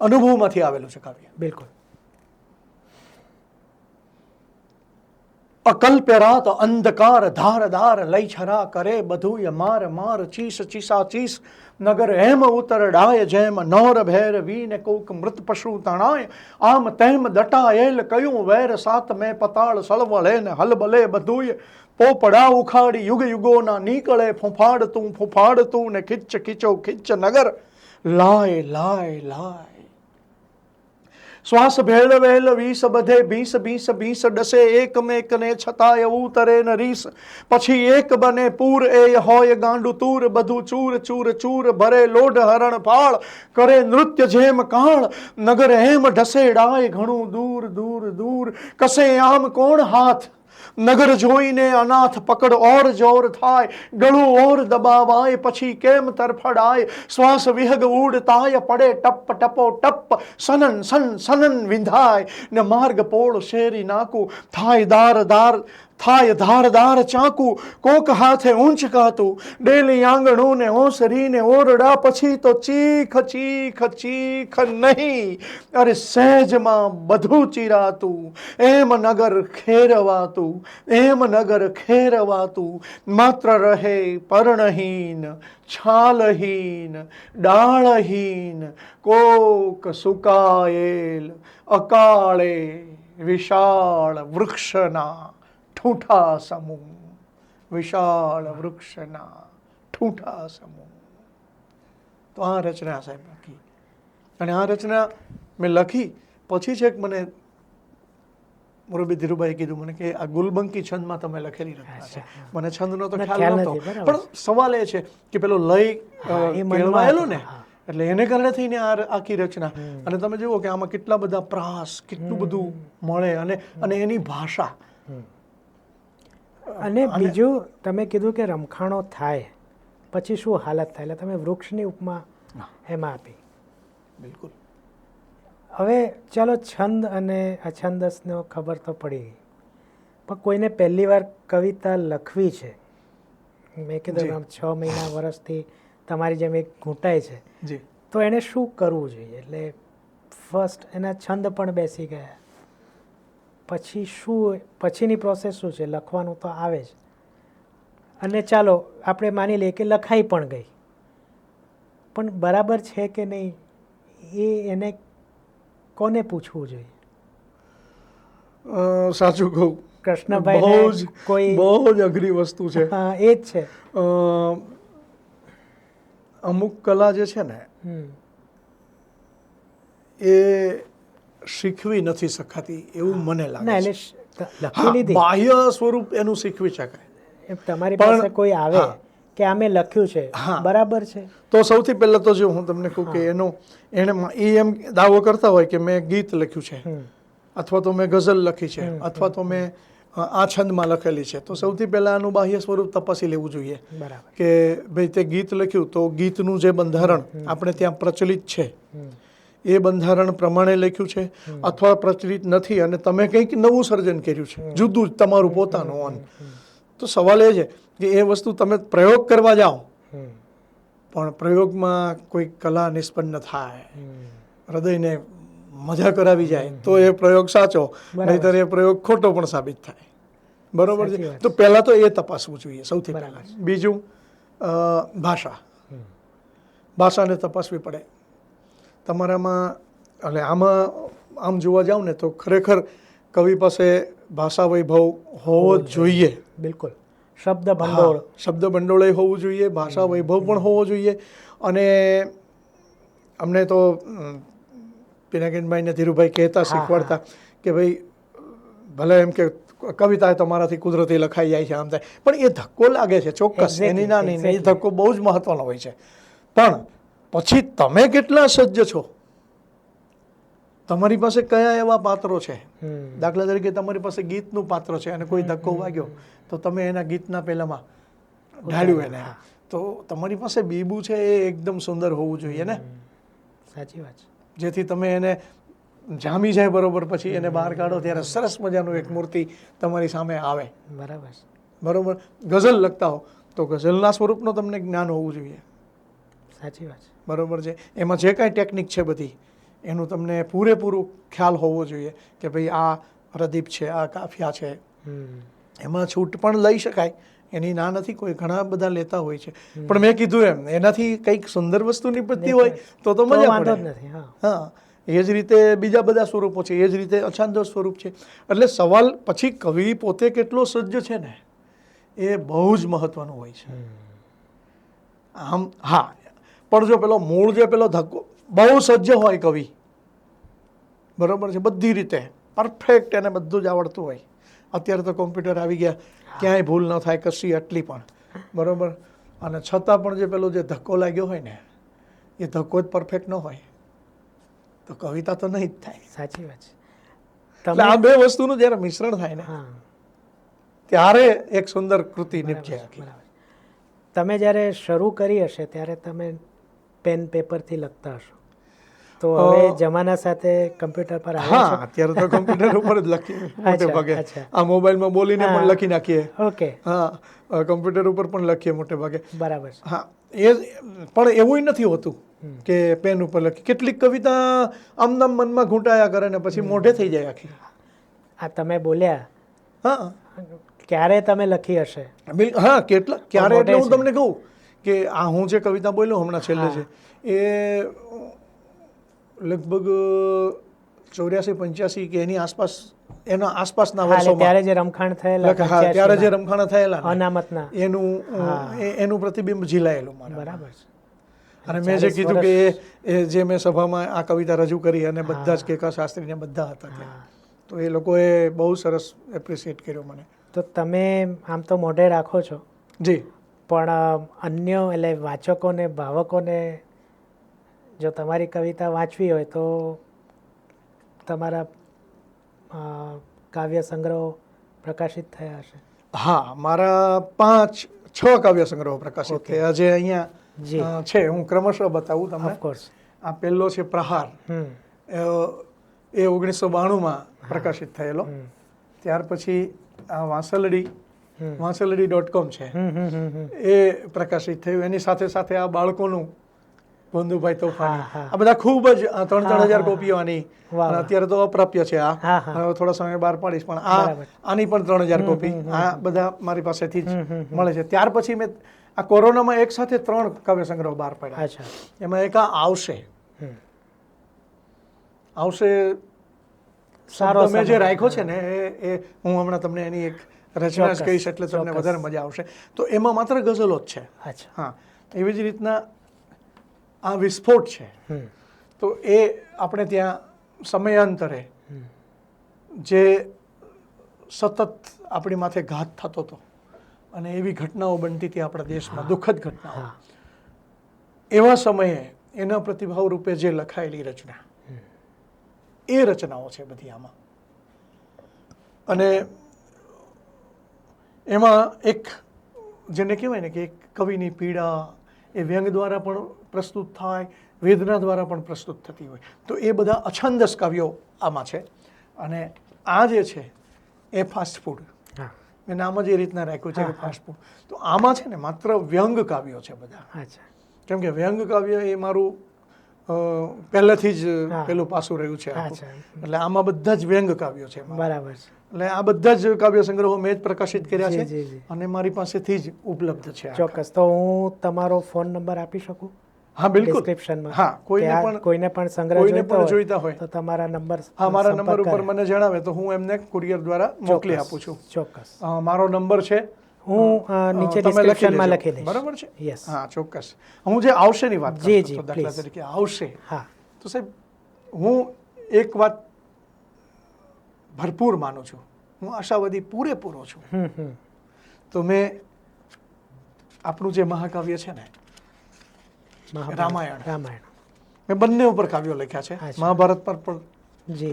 અનુભવમાંથી આવેલું છે કાવ્ય. બિલકુલ. અકલ્પ્ય રાત અંધકાર ધાર ધાર લઈ છરા કરે બધું માર માર ચીસ ચીસા ચીસ નગર એમ ઉતરડાય જેમ નોર ભેર વીને કોક મૃત પશુ તણાય આમ તેમ દટાયેલ કયું વેર સાત મેં પતાળ સળવળે ને હલબલે બધુંય પોપડા ઉખાડી યુગ યુગોના નીકળે ફૂફાડતું ને ખીચ ખીચો ખીચ નગર લાય લાય લાય શ્વાસ ભેળ વેલ વીસ બધે બીસ બીસ બીસ ડસે એક મેક ને છતાંય ઉતરે ન રીસ પછી એક બને પૂર એ હોય ગાંડું તૂર બધું ચૂર ચૂર ચૂર ભરે લોઢ હરણ ફાળ કરે નૃત્ય જેમ કાળ નગર એમ ઢસેડાય ઘણું દૂર દૂર દૂર કસે આમ કોણ હાથ નગર જોઈને અનાથ પકડ ઓર જોર થાય ગળું ઓર દબાવાય પછી કેમ તરફડાય શ્વાસ વિહગ ઉડતાય પડે ટપ ટપો ટપ સનન સન સનન વિંધાય ને માર્ગ પોળ શેરી નાકું થાય ધાર ધાર ચાકુ કોક હાથે ઊંચકાતું ડેલી આંગણું ને ઓસરી ને ઓરડા પછી તો ચીખ ચીખ ચીખ નહીં અરે સહેજમાં બધું ચીરાતું એમ નગર ખેરવાતું માત્ર રહે પર્ણહીન છાલહીન ડાળહીન કોક સુકાયેલ અકાળે વિશાળ વૃક્ષના ઠૂઠા સમૂહ વિશાળ વૃક્ષના ઠૂઠા સમૂહ. તો આ રચના સાહેબ લખી અને આ રચના મેં લખી પછી છેક મને મોરબી ધીરુભાઈ કીધું મને કે આ ગુલબંકી છંદમાં તમે લખેલી રચના છે. મને છંદનો તો ખ્યાલ નહોતો પણ સવાલ એ છે કે પેલો લય કેળવાયેલો ને એટલે એને કારણે થઈને આ આખી રચના. અને તમે જુઓ કે આમાં કેટલા બધા પ્રાસ કેટલું બધું મળે અને એની ભાષા. અને બીજું તમે કીધું કે રમખાણો થાય પછી શું હાલત થાય એટલે તમે વૃક્ષની ઉપમા એમાં આપી. બિલકુલ. હવે ચાલો છંદ અને અછંદસનો ખબર તો પડી પણ કોઈને પહેલી વાર કવિતા લખવી છે મેં કીધું આમ 6 મહિના વર્ષથી તમારી જેમ એક ઘૂંટાય છે તો એને શું કરવું જોઈએ એટલે ફર્સ્ટ એના છંદ પણ બેસી ગયા પછી શું પછીની પ્રોસેસ શું છે લખવાનું તો આવે જ અને ચાલો આપણે માની લઈએ કે લખાઈ પણ ગઈ પણ બરાબર છે કે નહીં એને કોને પૂછવું જોઈએ? સાચું કહું કૃષ્ણભાઈ કોઈ બહુ જ અઘરી વસ્તુ છે. હા એ જ છે. અમુક કલા જે છે ને એ શીખવી નથી શકાતી એવું મને લાગે છે. બાહ્ય સ્વરૂપ એનું શીખવી શકાય. તમારી પાસે કોઈ આવે કે આ મેં લખ્યું છે બરાબર છે તો સૌથી પહેલા તો જો હું તમને કહું કે એને એમ દાવો કરતા હોય કે મેં ગીત લખ્યું છે અથવા તો મેં ગઝલ લખી છે અથવા તો મેં આ છંદમાં લખેલી છે તો સૌથી પહેલા આનું બાહ્ય સ્વરૂપ તપાસી લેવું જોઈએ કે ભાઈ તે ગીત લખ્યું તો ગીતનું જે બંધારણ આપણે ત્યાં પ્રચલિત છે એ બંધારણ પ્રમાણે લખ્યું છે અથવા પ્રચલિત નથી અને તમે કંઈક નવું સર્જન કર્યું છે જુદું જ તમારું પોતાનું. તો સવાલ એ છે કે એ વસ્તુ તમે પ્રયોગ કરવા જાઓ પણ પ્રયોગમાં કોઈ કલા નિષ્પન્ન થાય હૃદયને મજા કરાવી જાય તો એ પ્રયોગ સાચો નહીંતર એ પ્રયોગ ખોટો પણ સાબિત થાય. બરોબર છે. તો પહેલા તો એ તપાસવું જોઈએ સૌથી પહેલા. બીજું ભાષાને તપાસવી પડે તમારામાં. એટલે આમાં આમ જોવા જાવ ને તો ખરેખર કવિ પાસે ભાષા વૈભવ હોવો જ જોઈએ. બિલકુલ. શબ્દ ભંડોળ હોવું જોઈએ, ભાષા વૈભવ પણ હોવો જોઈએ. અને અમને તો પિનાકીનભાઈ ને ધીરુભાઈ કહેતા શીખવાડતા કે ભાઈ ભલે એમ કે કવિતા તો મારાથી કુદરતી લખાઈ જાય છે આમ થાય પણ એ ધક્કો લાગે છે ચોક્કસ એની ના નહીં એ ધક્કો બહુ જ મહત્વનો હોય છે. પણ પછી તમે કેટલા સજ્જ છો, તમારી પાસે કયા એવા પાત્રો છે. દાખલા તરીકે તમારી પાસે ગીતનું પાત્ર છે અને કોઈ ધક્કો વાગ્યો તો તમે એના ગીતના પહેલામાં ઢાળ્યું એને તો તમારી પાસે બીબું છે એ એકદમ સુંદર હોવું જોઈએ ને. સાચી વાત છે. જેથી તમે એને જામી જાય બરોબર પછી એને બહાર કાઢો ત્યારે સરસ મજાનું એક મૂર્તિ તમારી સામે આવે. બરોબર. ગઝલ લખતા હો તો ગઝલના સ્વરૂપનો તમને જ્ઞાન હોવું જોઈએ. સાચી વાત છે. બરોબર છે. એમાં જે કાંઈ ટેકનિક છે બધી એનું તમને પૂરેપૂરું ખ્યાલ હોવો જોઈએ કે ભાઈ આ રદીપ છે, આ કાફિયા છે, એમાં છૂટ પણ લઈ શકાય, એની ના નથી, કોઈ ઘણા બધા લેતા હોય છે, પણ મેં કીધું એમ એનાથી કંઈક સુંદર વસ્તુ નીપજતી હોય તો મજા પડે. હા, એ જ રીતે બીજા બધા સ્વરૂપો છે, એ જ રીતે અછાંદસ સ્વરૂપ છે. એટલે સવાલ પછી કવિ પોતે કેટલો સજ્જ છે ને એ બહુ જ મહત્વનું હોય છે. આમ હા, પણ જો પેલો મૂળ જે પેલો ધક્કો બહુ સજ્જ હોય કવિ, બરોબર છે, બધી રીતે પરફેક્ટ, એને બધું જ આવડતું હોય. અત્યારે તો કોમ્પ્યુટર આવી ગયા, ક્યાંય ભૂલ ન થાય કશી આટલી પણ, બરોબર. અને છતાં પણ જે પેલો જે ધક્કો લાગ્યો હોય ને એ ધક્કો જ પરફેક્ટ ન હોય તો કવિતા તો નહીં જ થાય. સાચી વાત છે. એટલે આ બે વસ્તુનું જ્યારે મિશ્રણ થાય ને ત્યારે એક સુંદર કૃતિ નીપજે. તમે જ્યારે શરૂ કરી હશે ત્યારે તમે પેન પેપરથી લખતા હશો, તો હવે જમાના સાથે કમ્પ્યુટર પર આવ્યા છો? હા, અત્યારે તો કમ્પ્યુટર ઉપર જ લખીએ મોટે ભાગે. આ મોબાઈલમાં બોલીને પણ લખી નાખીએ. ઓકે. હા, કમ્પ્યુટર ઉપર પણ લખીએ મોટે ભાગે. બરાબર. હા, એ પણ એવું નથી હોતું કે પેન ઉપર લખી. કેટલીક કવિતા આમનામ મનમાં ઘૂંટાયા કરે ને પછી મોઢે થઈ જાય આખી. આ તમે બોલ્યા, હા, ક્યારે તમે લખી હશે? હા, ક્યારે એટલે હું તમને કહું કે આ હું જે કવિતા બોલ્યો હમણાં છેલ્લે છે એ લગભગ 84-85 કે એની આસપાસ, એના આસપાસના વર્ષોમાં, ત્યારે જે રમખાણ થયેલા, ત્યારે જે રમખાણ થયેલા અનામતના, એનું પ્રતિબિંબ ઝીલાયેલું મારા. બરાબર છે. અને મેં જે કીધું કે એ જે મેં સભામાં આ કવિતા રજૂ કરી અને બધા જ કેકા શાસ્ત્રીને બધા હતા ત્યાં, તો એ લોકોએ બહુ સરસ એપ્રિશિએટ કર્યો મને. તો તમે આમ તો મોઢે રાખો છો જી, પણ અન્ય એટલે વાચકોને, ભાવકોને જો તમારી કવિતા વાંચવી હોય તો તમારા કાવ્ય સંગ્રહો પ્રકાશિત થયા હશે? હા, મારા 5-6 કાવ્ય સંગ્રહો પ્રકાશિત થયા જે અહીંયા છે. હું ક્રમશઃ બતાવું તમને. ઓફકોર્સ. આ પહેલો છે પ્રહાર, એ 1992માં પ્રકાશિત થયેલો. ત્યાર પછી આ વાંસલડી.com છે, એ પ્રકાશિત થયું. એની સાથે સાથે આ બાળકોનું ભોંદુભાઈ તોફાની, આ બધા ખૂબ જ 3-4 હજાર કોપીઓ આની, અત્યારે તો અપ્રાપ્ય છે. આ થોડા સમય બહાર પાડીશ, પણ આની પણ 3000 કોપી, આ બધા મારી પાસેથી જ મળે છે. ત્યાર પછી મેં આ કોરોનામાં એક સાથે 3 કાવ્ય સંગ્રહ બહાર પાડ્યા. એમાં એક આ આવશે શબ્દ મેં જે રાખ્યો છે ને એ હું હમણાં તમને એની એક રચના જ કહીશ એટલે તમને વધારે મજા આવશે. તો એમાં માત્ર ગઝલો જ છે. હા, એવી જ રીતના આ વિસ્ફોટ છે, તો એ આપણે ત્યાં સમયાંતરે જે સતત આપણી માથે ઘાત થતો હતો અને એવી ઘટનાઓ બનતી હતી આપણા દેશમાં, દુઃખદ ઘટનાઓ, એવા સમયે એના પ્રતિભાવ રૂપે જે લખાયેલી રચના, એ રચનાઓ છે બધી આમાં. અને એમાં એક જેને કહેવાય ને કે એક કવિની પીડા એ વ્યંગ દ્વારા પણ પ્રસ્તુત થાય, વેદના દ્વારા પણ પ્રસ્તુત થતી હોય, તો એ બધા અછંદસ કાવ્યો આમાં છે. અને આ જે છે એ ફાસ્ટ ફૂડ, મેં નામ જ એ રીતના રાખ્યું છે કે ફાસ્ટ ફૂડ. તો આમાં છે ને માત્ર વ્યંગ કાવ્યો છે બધા, કેમ કે વ્યંગ કાવ્ય એ મારું પહેલેથી જ પેલું પાસું રહ્યું છે, એટલે આમાં બધા જ વ્યંગ કાવ્યો છે. બરાબર છે. એટલે આ બધા જ કાવ્ય સંગ્રહો મેં જ પ્રકાશિત કર્યા છે અને મારી પાસેથી જ ઉપલબ્ધ છે. ચોક્કસ. તો હું તમારો ફોન નંબર આપી શકું? હા, બિલકુલ. ડિસ્ક્રિપ્શનમાં. હા, કોઈને પણ સંગ્રહ જોઈતા હોય તો તમારા નંબર, હા, મારા નંબર ઉપર મને જણાવે તો હું એમને કુરિયર દ્વારા મોકલી આપું છું. ચોક્કસ. મારો નંબર છે, હું નીચે ડિસ્ક્રિપ્શનમાં લખી દઈશ. બરાબર છે? યસ. હા, ચોક્કસ. હું જે આવશેની વાત કરું છું, દાખલા તરીકે આવશે, હા, તો સાહેબ હું એક વાત ભરપૂર માનું છું, હું આશાવાદી પૂરેપૂરો છું. તો મેં આપણું જે મહાકાવ્ય છે ને રામાયણ, મેં બંને ઉપર કાવ્યો લખ્યા છે. મહાભારત પર પણ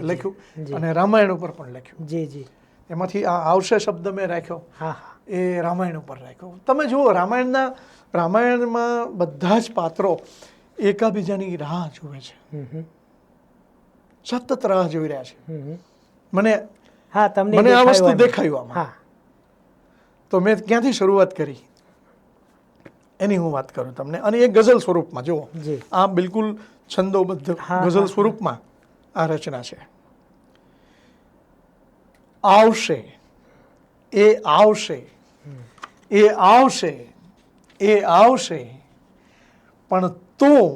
લખ્યું અને રામાયણ ઉપર પણ લખ્યું. જી જી. એમાંથી આ આવશે શબ્દ મેં રાખ્યો, એ રામાયણ ઉપર રાખ્યો. તમે જુઓ, રામાયણમાં બધા જ પાત્રો એકાબીજાની રાહ જુએ છે, સતત રાહ જોઈ રહ્યા છે. મને આ વસ્તુ દેખાયું આમાં. તો મેં ક્યાંથી શરૂઆત કરી એની હું વાત કરું તમને. અને એ ગઝલ સ્વરૂપમાં જુઓ, આ બિલકુલ છંદોબદ્ધ ગઝલ સ્વરૂપમાં આ રચના છે. આવશે એ આવશે, એ આવશે, એ આવશે, પણ તું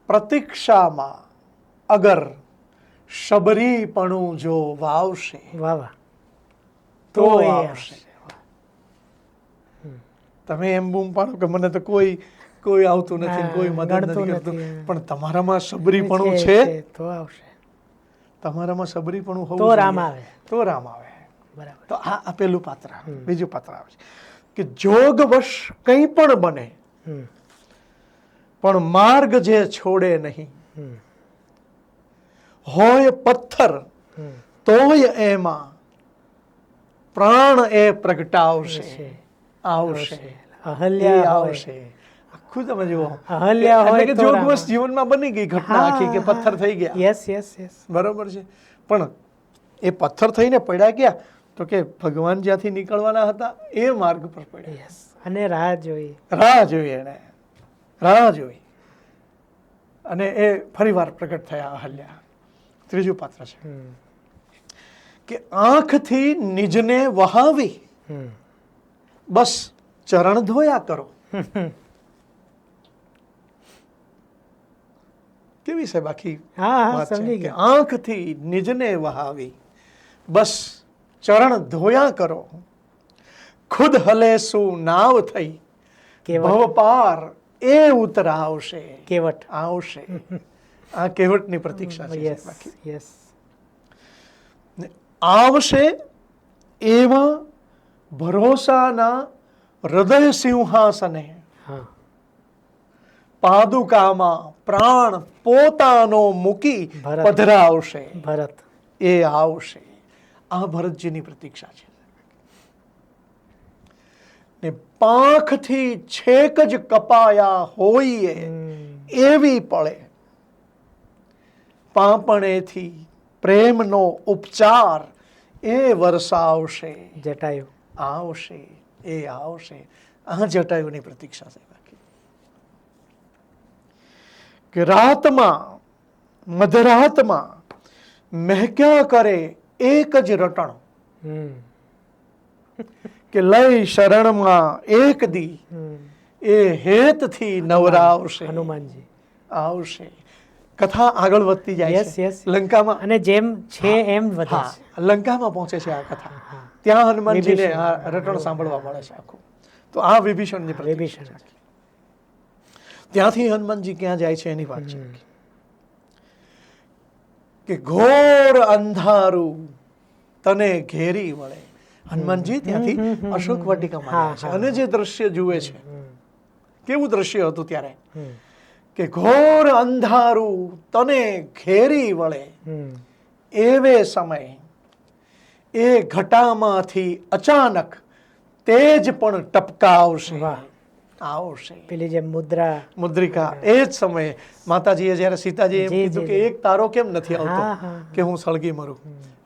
પ્રતીક્ષામાં અગર શબરીપણું જો વાવશે તો આવશે. તમે એમ બૂમ પાડો કે મને તો કોઈ આવતું નથી, કોઈ મદદ નથી કરતું, પણ તમારામાં સબરીપણું છે તો આવશે. તમારામાં સબરીપણું હોવું તો રામ આવે, તો રામ આવે. બરાબર. તો આ પેલું પાત્ર. બીજું પાત્ર આવે છે કે જોગવશ કંઈ પણ બને પણ માર્ગ જે છોડે નહીં, હોય પથ્થર તોય એમાં પ્રાણ એ પ્રગટાવશે, આવશે, અહલ્યા આવશે. આખું તમે જુઓ, અહલ્યા હોય કે જોગવશ જીવનમાં બની ગઈ ઘટના આખી કે પથ્થર થઈ ગયા. યસ યસ યસ, બરોબર છે. પણ એ પથ્થર થઈને પડ્યા ક્યાં? તો કે ભગવાન જ્યાંથી નીકળવાના હતા એ માર્ગ પર પડ્યા. યસ. અને રાહ જોઈ, રાહ જોઈ, એને રાહ જોઈ, અને એ ફરીવાર પ્રગટ થયા અહલ્યા. ત્રીજું પાત્ર છે કે આંખથી નિજને વહાવી બસ ચરણ ધોયા કરો. કેવી છે બાકી વાત છે કે આંખથી નિજને વહાવી બસ ચરણ ધોયા કરો. ખુદ હલે શું નાવ થઈ ભવ પાર એ ઉતરાવશે. કેવટ આવશે. આ કેવટની પ્રતીક્ષા છે. યસ બાકી યસ. આવશે એવા ભરોસાના હૃદય સિંહાસને પાદુકામાં પ્રાણ પોતાનો મૂકી પધરાવશે. ભરત એ આવશે. આ ભરતજીની પ્રતીક્ષા છે. ને પાંખથી છેક જ કપાયા હોઈએ એવી પળે પાંપણેથી પ્રેમનો ઉપચાર એ વરસાવશે. જટાયુ આવશે, એ આવશે. આ જટાયુની પ્રતીક્ષા છે. બાકી કે રાતમાં મધરાતમાં મહેક્યા કરે એક જ રટણ કે લઈ શરણમાં એક દી એ હેતથી નવરાવશે. હનુમાનજી આવશે. કથા આગળ વધતી જાય છે. લંકામાં અને જેમ છે એમ વધે છે. લંકામાં પહોંચે છે આ કથા. ત્યાં હનુમાનજીને આ રટણ સાંભળવા મળે છે આખું. તો આ વિભીષણની પ્રતીક્ષા છે. ત્યાંથી હનુમાનજી ક્યાં જાય છે એની વાત છે કે ઘોર અંધારું તને ઘેરી વળે. હનુમાનજી ત્યાંથી અશોક વાટિકામાં જાય છે અને જે દ્રશ્ય જુએ છે, કેવું દ્રશ્ય હતું ત્યારે કે ઘોર અંધારું તને ઘેરી વળે એવે સમય એ ઘટામાંથી અચાનક તેજ પણ ટપકાવશે. આવશે. પેલી જે મુદ્રિકા એ જ સમયે માતાજીએ જ્યારે સીતાજી એમ કીધું કે એક તારો કેમ નથી આવતો કે હું સળગી મરું,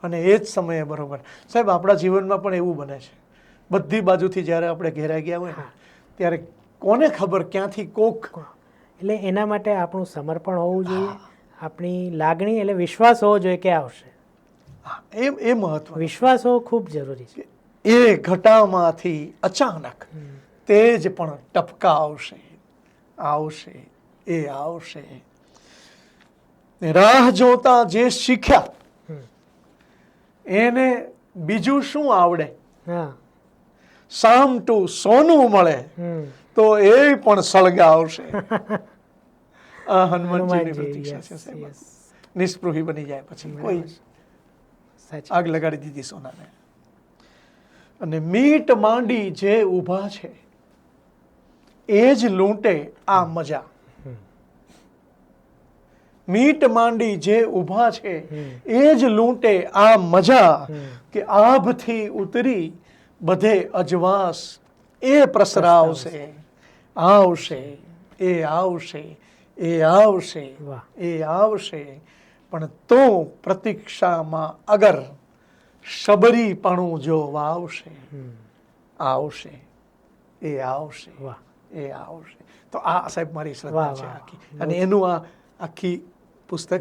અને એ જ સમયે બરોબર સાહેબ આપણા જીવનમાં પણ એવું બને છે. બધી બાજુથી જ્યારે આપણે ઘેરાઈ ગયા હોય ત્યારે કોને ખબર ક્યાંથી કોક. એટલે એના માટે આપણું સમર્પણ હોવું જોઈએ, આપણી લાગણી એટલે વિશ્વાસ હોવો જોઈએ કે આવશે. એ મહત્વ, વિશ્વાસ હોવો ખૂબ જરૂરી છે. એ ઘટામાંથી અચાનક તેજ પણ ટપકાવશે. આવશે, એ આવશે. રાહ જોતા જે શીખ્યા એને બીજું શું આવડે? સામટું સોનું મળે તો એ પણ સળગાવશે. આ હનુમાનજીની પ્રતીક્ષા છે સાહેબ. નિસ્પૃહી બની જાય પછી કોઈ આગ લગાડી દીધી સોનાને. અને મીટ માંડી જે ઊભા છે એ જ લૂંટે આ મજા. મીટ માંડી જે ઊભા છે એ જ લૂંટે આ મજા કે આભથી ઉતરી બધે અજવાસ એ પ્રસરાવશે. આવશે, એ આવશે, એ આવશે, એ આવશે. પણ તો પ્રતીક્ષામાં અગર શબરીપણું જો વાવશે. આવશે, એ આવશે, એ આવશે. તો આ સાહેબ મારી શ્રદ્ધા છે આખી. અને એનું આ આખી પુસ્તક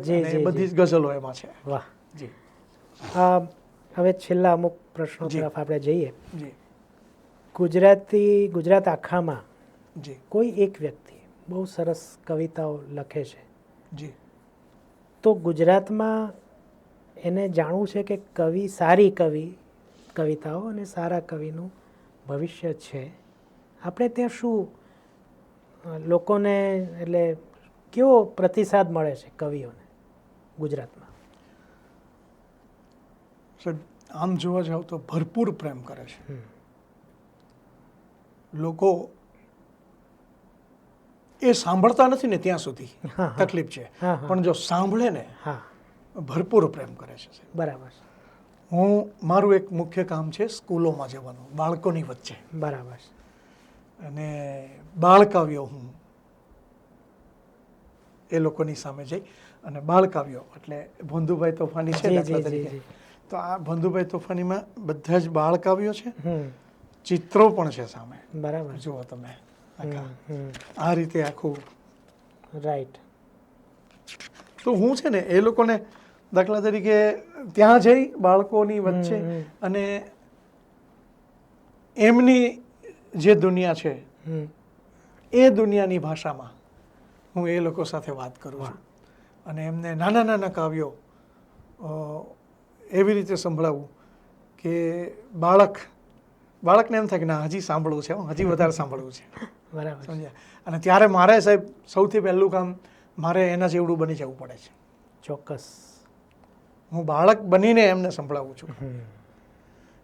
બધી જ ગઝલો એમાં છે. વાહ. જી. હવે છેલ્લા અમુક પ્રશ્નો તરફ આપણે જઈએ. જી. ગુજરાત આખામાં જી કોઈ એક વ્યક્તિ બહુ સરસ કવિતાઓ લખે છે. જી. તો ગુજરાતમાં એને જાણવું છે કે સારી કવિતાઓ અને સારા કવિનું ભવિષ્ય છે. આપણે ત્યાં શું લોકોને એટલે કેવો પ્રતિસાદ મળે છે કવિઓને ગુજરાતમાં? સાહેબ, આમ જોવા જાવ તો ભરપૂર પ્રેમ કરે છે લોકો. એ સાંભળતા નથી ને ત્યાં સુધી તકલીફ છે, પણ જો સાંભળે ને ભરપૂર પ્રેમ કરે છે. બરાબર. મારું એક મુખ્ય કામ છે સ્કૂલોમાં જવાનું, બાળકોની વચ્ચે. બરાબર. અને બાળકાવ્યો હું એ લોકોની સામે જઈ અને બાળકાવ્યો એટલે ભોંધુભાઈ તોફાની છે દાખલા તરીકે, તો આ ભોંધુભાઈ તોફાનીમાં બધા જ બાળકાવ્યો છે, ચિત્રો પણ છે સામે. બરાબર. જુઓ તમે આ રીતે આખું. રાઈટ. તો હું છે ને એ લોકોને દાખલા તરીકે ત્યાં જઈ બાળકોની વચ્ચે અને એમની જે દુનિયા છે એ દુનિયાની ભાષામાં હું એ લોકો સાથે વાત કરું છું અને એમને નાના નાના કાવ્યો એવી રીતે સંભળાવું કે બાળકને એમ થાય કે ના હજી સાંભળવું છે, હજી વધારે સાંભળવું છે. બરાબર. સમજ્યા? અને ત્યારે મારે સાહેબ સૌથી પહેલું કામ મારે એના જેવડું બની જવું પડે છે. ચોક્કસ. હું બાળક બનીને એમને સંભળાવું છું,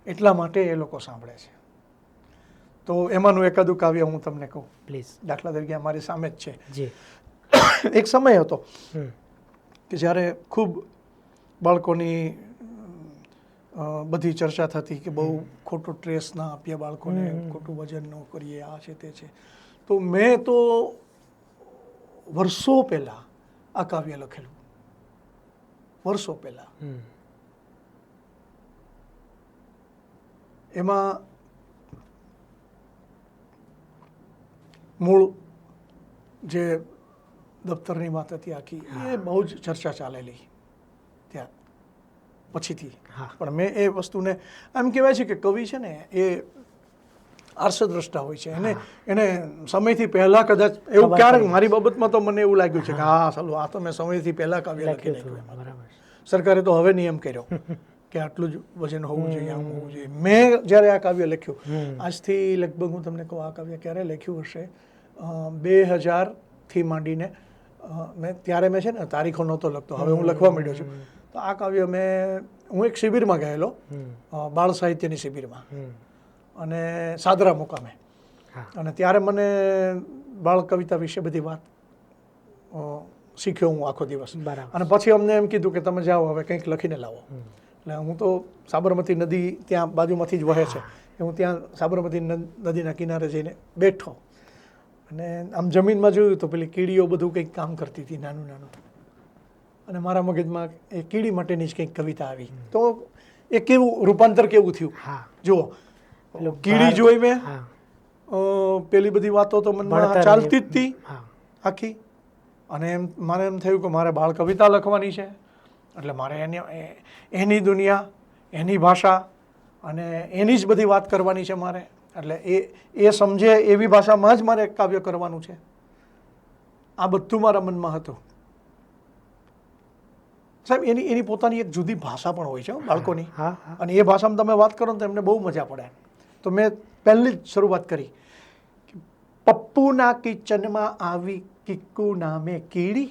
એટલા માટે એ લોકો સાંભળે છે. તો એમાંનું એકાદું કાવ્ય હું તમને કહું પ્લીઝ. દાખલા તરીકે અમારી સામે જ છે. જી. એક સમય હતો કે જ્યારે ખૂબ બાળકોની બધી ચર્ચા થતી કે બહુ ખોટું સ્ટ્રેસ ના આપીએ બાળકોને, ખોટું વજન ન કરીએ, આ છે તે છે. તો મેં તો વર્ષો પહેલાં આ કાવ્ય લખેલું, વર્ષો પહેલાં. એમાં મૂળ જે દફતરની વાત હતી આખી એ બહુ જ ચર્ચા ચાલેલી ત્યાં પછીથી. પણ મેં એ વસ્તુને એમ કહેવાય છે કે કવિ છે ને એ આર્ષદ્રષ્ટા હોય છે. એને સમયથી પહેલાં કદાચ એવું ક્યારેક મારી બાબતમાં તો મને એવું લાગ્યું છે કે હા ચાલો આ તો મેં સમયથી પહેલાં કાવ્ય લખી નાખ્યું. સરકારે તો હવે નિયમ કર્યો કે આટલું જ વજન હોવું જોઈએ, આમ હોવું જોઈએ. મેં જ્યારે આ કાવ્ય લખ્યું આજથી લગભગ હું તમને કહું આ કાવ્ય ક્યારે લખ્યું હશે 2000થી માંડીને ત્યારે મેં છે ને તારીખો નહોતો લખતો, હવે હું લખવા માંડ્યો છું. તો આ કાવ્ય હું એક શિબિરમાં ગયેલો, બાળ સાહિત્યની શિબિરમાં, અને સાદરા મુકામે. અને ત્યારે મને બાળ કવિતા વિશે બધી વાત શીખ્યો હું આખો દિવસ. અને પછી અમને એમ કીધું કે તમે જાઓ હવે કંઈક લખીને લાવો. એટલે હું તો સાબરમતી નદી ત્યાં બાજુમાંથી જ વહે છે, હું ત્યાં સાબરમતી નદીના કિનારે જઈને બેઠો અને આમ જમીનમાં જોયું તો પેલી કીડીઓ બધું કંઈક કામ કરતી હતી નાનું નાનું, અને મારા મગજમાં એ કીડી માટેની જ કંઈક કવિતા આવી. તો એ કેવું રૂપાંતર કેવું થયું જુઓ. કીડી જોઈ મેં, પેલી બધી વાતો તો મનમાં ચાલતી જ હતી આખી, અને મારે એમ થયું કે મારે બાળ કવિતા લખવાની છે, એટલે મારે એની દુનિયા, એની ભાષા અને એની જ બધી વાત કરવાની છે મારે. એટલે એ સમજે એવી ભાષામાં જ મારે કાવ્ય કરવાનું છે. આ બધું મારા મનમાં હતું. સાહેબ એની પોતાની એક જુદી ભાષા પણ હોય છે બાળકોની, અને એ ભાષામાં તમે વાત કરો ને તો એમને બહુ મજા પડે. તો મેં પહેલી જ શરૂઆત કરી, પપ્પુના કિચનમાં આવી કિક્કુ નામે કીડી.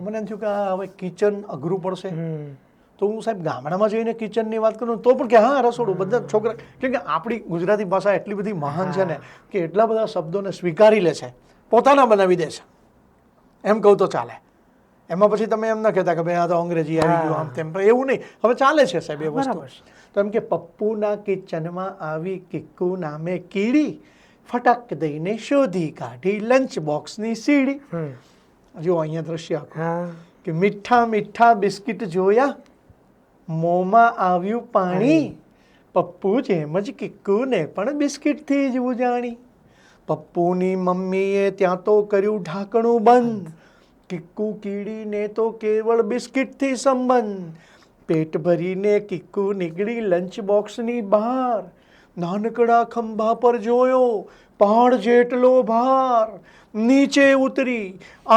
મને એમ થયું કે હવે કિચન અઘરું પડશે, તો હું સાહેબ ગામડામાં જઈને કિચનની વાત કરું તો પણ કે હા રસોડું, બધા છોકરા, કેમ કે આપણી ગુજરાતી ભાષા એટલી બધી મહાન છે ને કે એટલા બધા શબ્દોને સ્વીકારી લે છે, પોતાના બનાવી દે છે, એમ કહું તો ચાલે. એમાં પછી તમે એમ ના કહેતા કે ભાઈ આ તો અંગ્રેજી આવી ગયું આમ તેમ, એવું નહીં, હવે ચાલે છે સાહેબ એ વસ્તુ. તો એમ કે પપ્પુના કિચનમાં આવી કિક્કુ નામે કીડી, ફટાક દઈને શોધી કાઢી લંચ બોક્સની સીડી. જો અહીંયા દ્રશ્ય કે મીઠા મીઠા બિસ્કિટ જોયા, મોંમાં આવ્યું પાણી, પપ્પુ જેમ જ કિક્કુને પણ બિસ્કિટથી જ ઉજાણી. પપ્પુની મમ્મીએ ત્યાં તો કર્યું ઢાંકણું બંધ, કિક્કુ કીડીને તો કેવળ બિસ્કિટથી સંબંધ. પેટ ભરીને કિક્કુ નીકળી લંચ બોક્સની બહાર, નાનકડા ખંભા પર જોયો પહાડ જેટલો ભાર, નીચે ઉતરી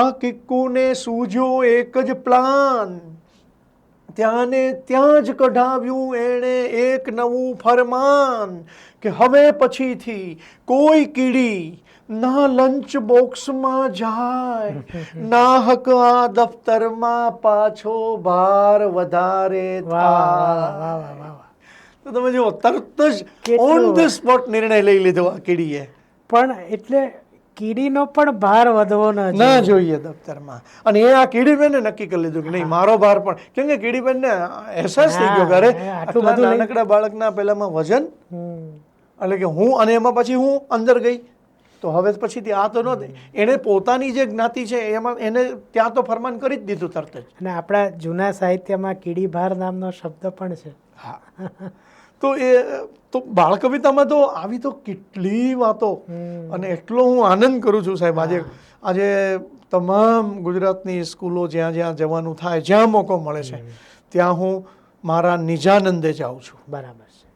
આ કિક્કુને સૂઝ્યો એક જ પ્લાન, ત્યાં ને ત્યાં જ કઢાવ્યું એણે એક નવું ફરમાન કે હવે પછીથી કોઈ કીડી ના લંચ બોક્સમાં જાય, ના હક આ દફતરમાં પાછો ભાર વધારે થાય. તો તમે જો તરત જ ઓન ધ સ્પોટ નિર્ણય લઈ લીધો આ કીડીએ. પણ એટલે કીડીનો પણ ભાર વધવો ના જોઈએ દફતરમાં. અને એ આ કીડીબેને નક્કી કરી લીધું કે નહીં મારો ભાર પણ, કેમ કે કીડીબેનને અહેસાસ થઈ ગયો ઘરે આટલા નાનકડા બાળકના પેલામાં વજન, એટલે કે હું અને એમાં પછી હું અંદર ગઈ તો હવે પછીથી આ તો ન, એને પોતાની જે જ્ઞાતિ છે એમાં એને ત્યાં તો ફરમાન કરી જ દીધું તરત જ. અને આપણા જૂના સાહિત્યમાં કીડીભાર નામનો શબ્દ પણ છે. હા, તો એ તો બાળ કવિતામાં તો આવી તો કેટલી વાતો, અને એટલો હું આનંદ કરું છું સાહેબ. આજે તમામ ગુજરાતની સ્કૂલો જ્યાં જ્યાં જવાનું થાય, જ્યાં મોકો મળે છે ત્યાં હું મારા નિજાનંદે જાઉં છું. બરાબર છે.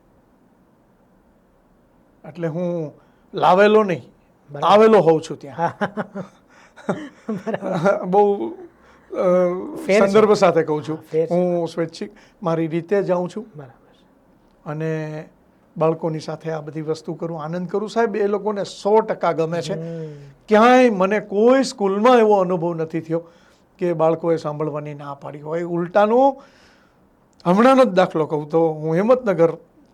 એટલે હું લાવેલો નહીં, આવેલો હોઉં છું ત્યાં. બહુ સંદર્ભ સાથે કહું છું, હું સ્વૈચ્છિક મારી રીતે જાઉં છું અને બાળકોની સાથે આ બધી વસ્તુ કરું, આનંદ કરું. સાહેબ એ લોકોને 100% ગમે છે. ક્યાંય મને કોઈ સ્કૂલમાં એવો અનુભવ નથી થયો કે બાળકોએ સાંભળવાની ના પાડી હોય. ઉલટાનું હમણાંનો જ દાખલો કહું તો હું હિંમતનગર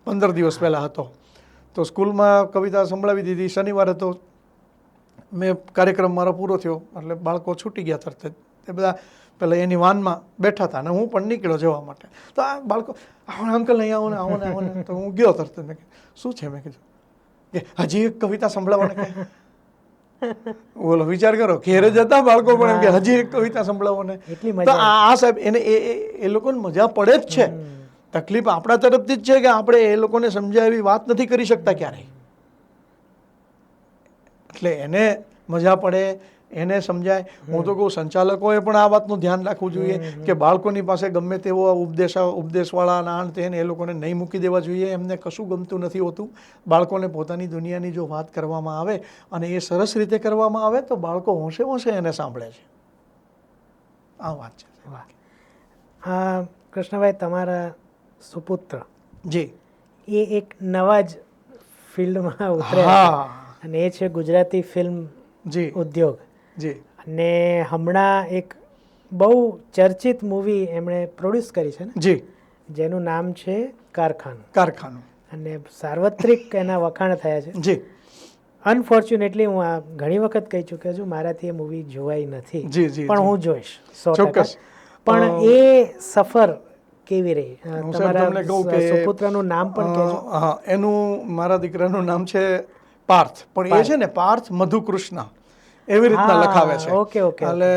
15 દિવસ પહેલાં હતો, તો સ્કૂલમાં કવિતા સંભળાવી દીધી. શનિવારે તો મેં કાર્યક્રમ મારો પૂરો થયો એટલે બાળકો છૂટી ગયા તરત જ. એ બધા પહેલાં એની વાનમાં બેઠા હતા અને હું પણ નીકળ્યો જવા માટે. તો આ બાળકો આવો ને અંકલ અહીં આવો ને આવો ને આવો ને, તો હું ગયો તરત. મેં કીધું શું છે? મેં કીધું કે હજી એક કવિતા સંભળાવવાને કહે. બોલો વિચાર કરો, ઘેરે જતા બાળકો પણ એમ કે હજી એક કવિતા સંભળાવો ને. તો આ સાહેબ એને એ લોકોને મજા પડે જ છે. તકલીફ આપણા તરફથી જ છે કે આપણે એ લોકોને સમજાય એવી વાત નથી કરી શકતા ક્યારેય. એટલે એને મજા પડે, એને સમજાય. હું તો કહું સંચાલકોએ પણ આ વાતનું ધ્યાન રાખવું જોઈએ કે બાળકોની પાસે ગમે તેવો ઉપદેશવાળા નાણ તેને એ લોકોને નહીં મૂકી દેવા જોઈએ. એમને કશું ગમતું નથી હોતું. બાળકોને પોતાની દુનિયાની જો વાત કરવામાં આવે અને એ સરસ રીતે કરવામાં આવે તો બાળકો હોંશે હોંશે એને સાંભળે છે. આ વાત છે. હા કૃષ્ણભાઈ, તમારા સુપુત્ર જી એ એક નવા જ ફિલ્ડમાં ઉતર્યા અને એ છે ગુજરાતી ફિલ્મ ઉદ્યોગ. જી. અને હમણાં એક બહુ ચર્ચિત મૂવી એમણે પ્રોડ્યુસ કરી છે ને જી, જેનું નામ છે કારખાનું. અને સાર્વત્રિક એના વખાણ થયા છે. જી. અનફોર્ચ્યુનેટલી હું આ ઘણી વખત કહી ચૂક્યો છું, મારાથી એ મૂવી જોવાઈ નથી. જી જી. પણ હું જોઈશ 100%. ચોક્કસ. પણ એ સફર કેવી રહી? તમારા સુપુત્રનું નામ પણ કહેજો. હા, એનું મારા દીકરાનું નામ છે પાર્થ, પણ એ છે ને પાર્થ મધુકૃષ્ણ એવી રીતના લખાવે છે. Okay okay. એટલે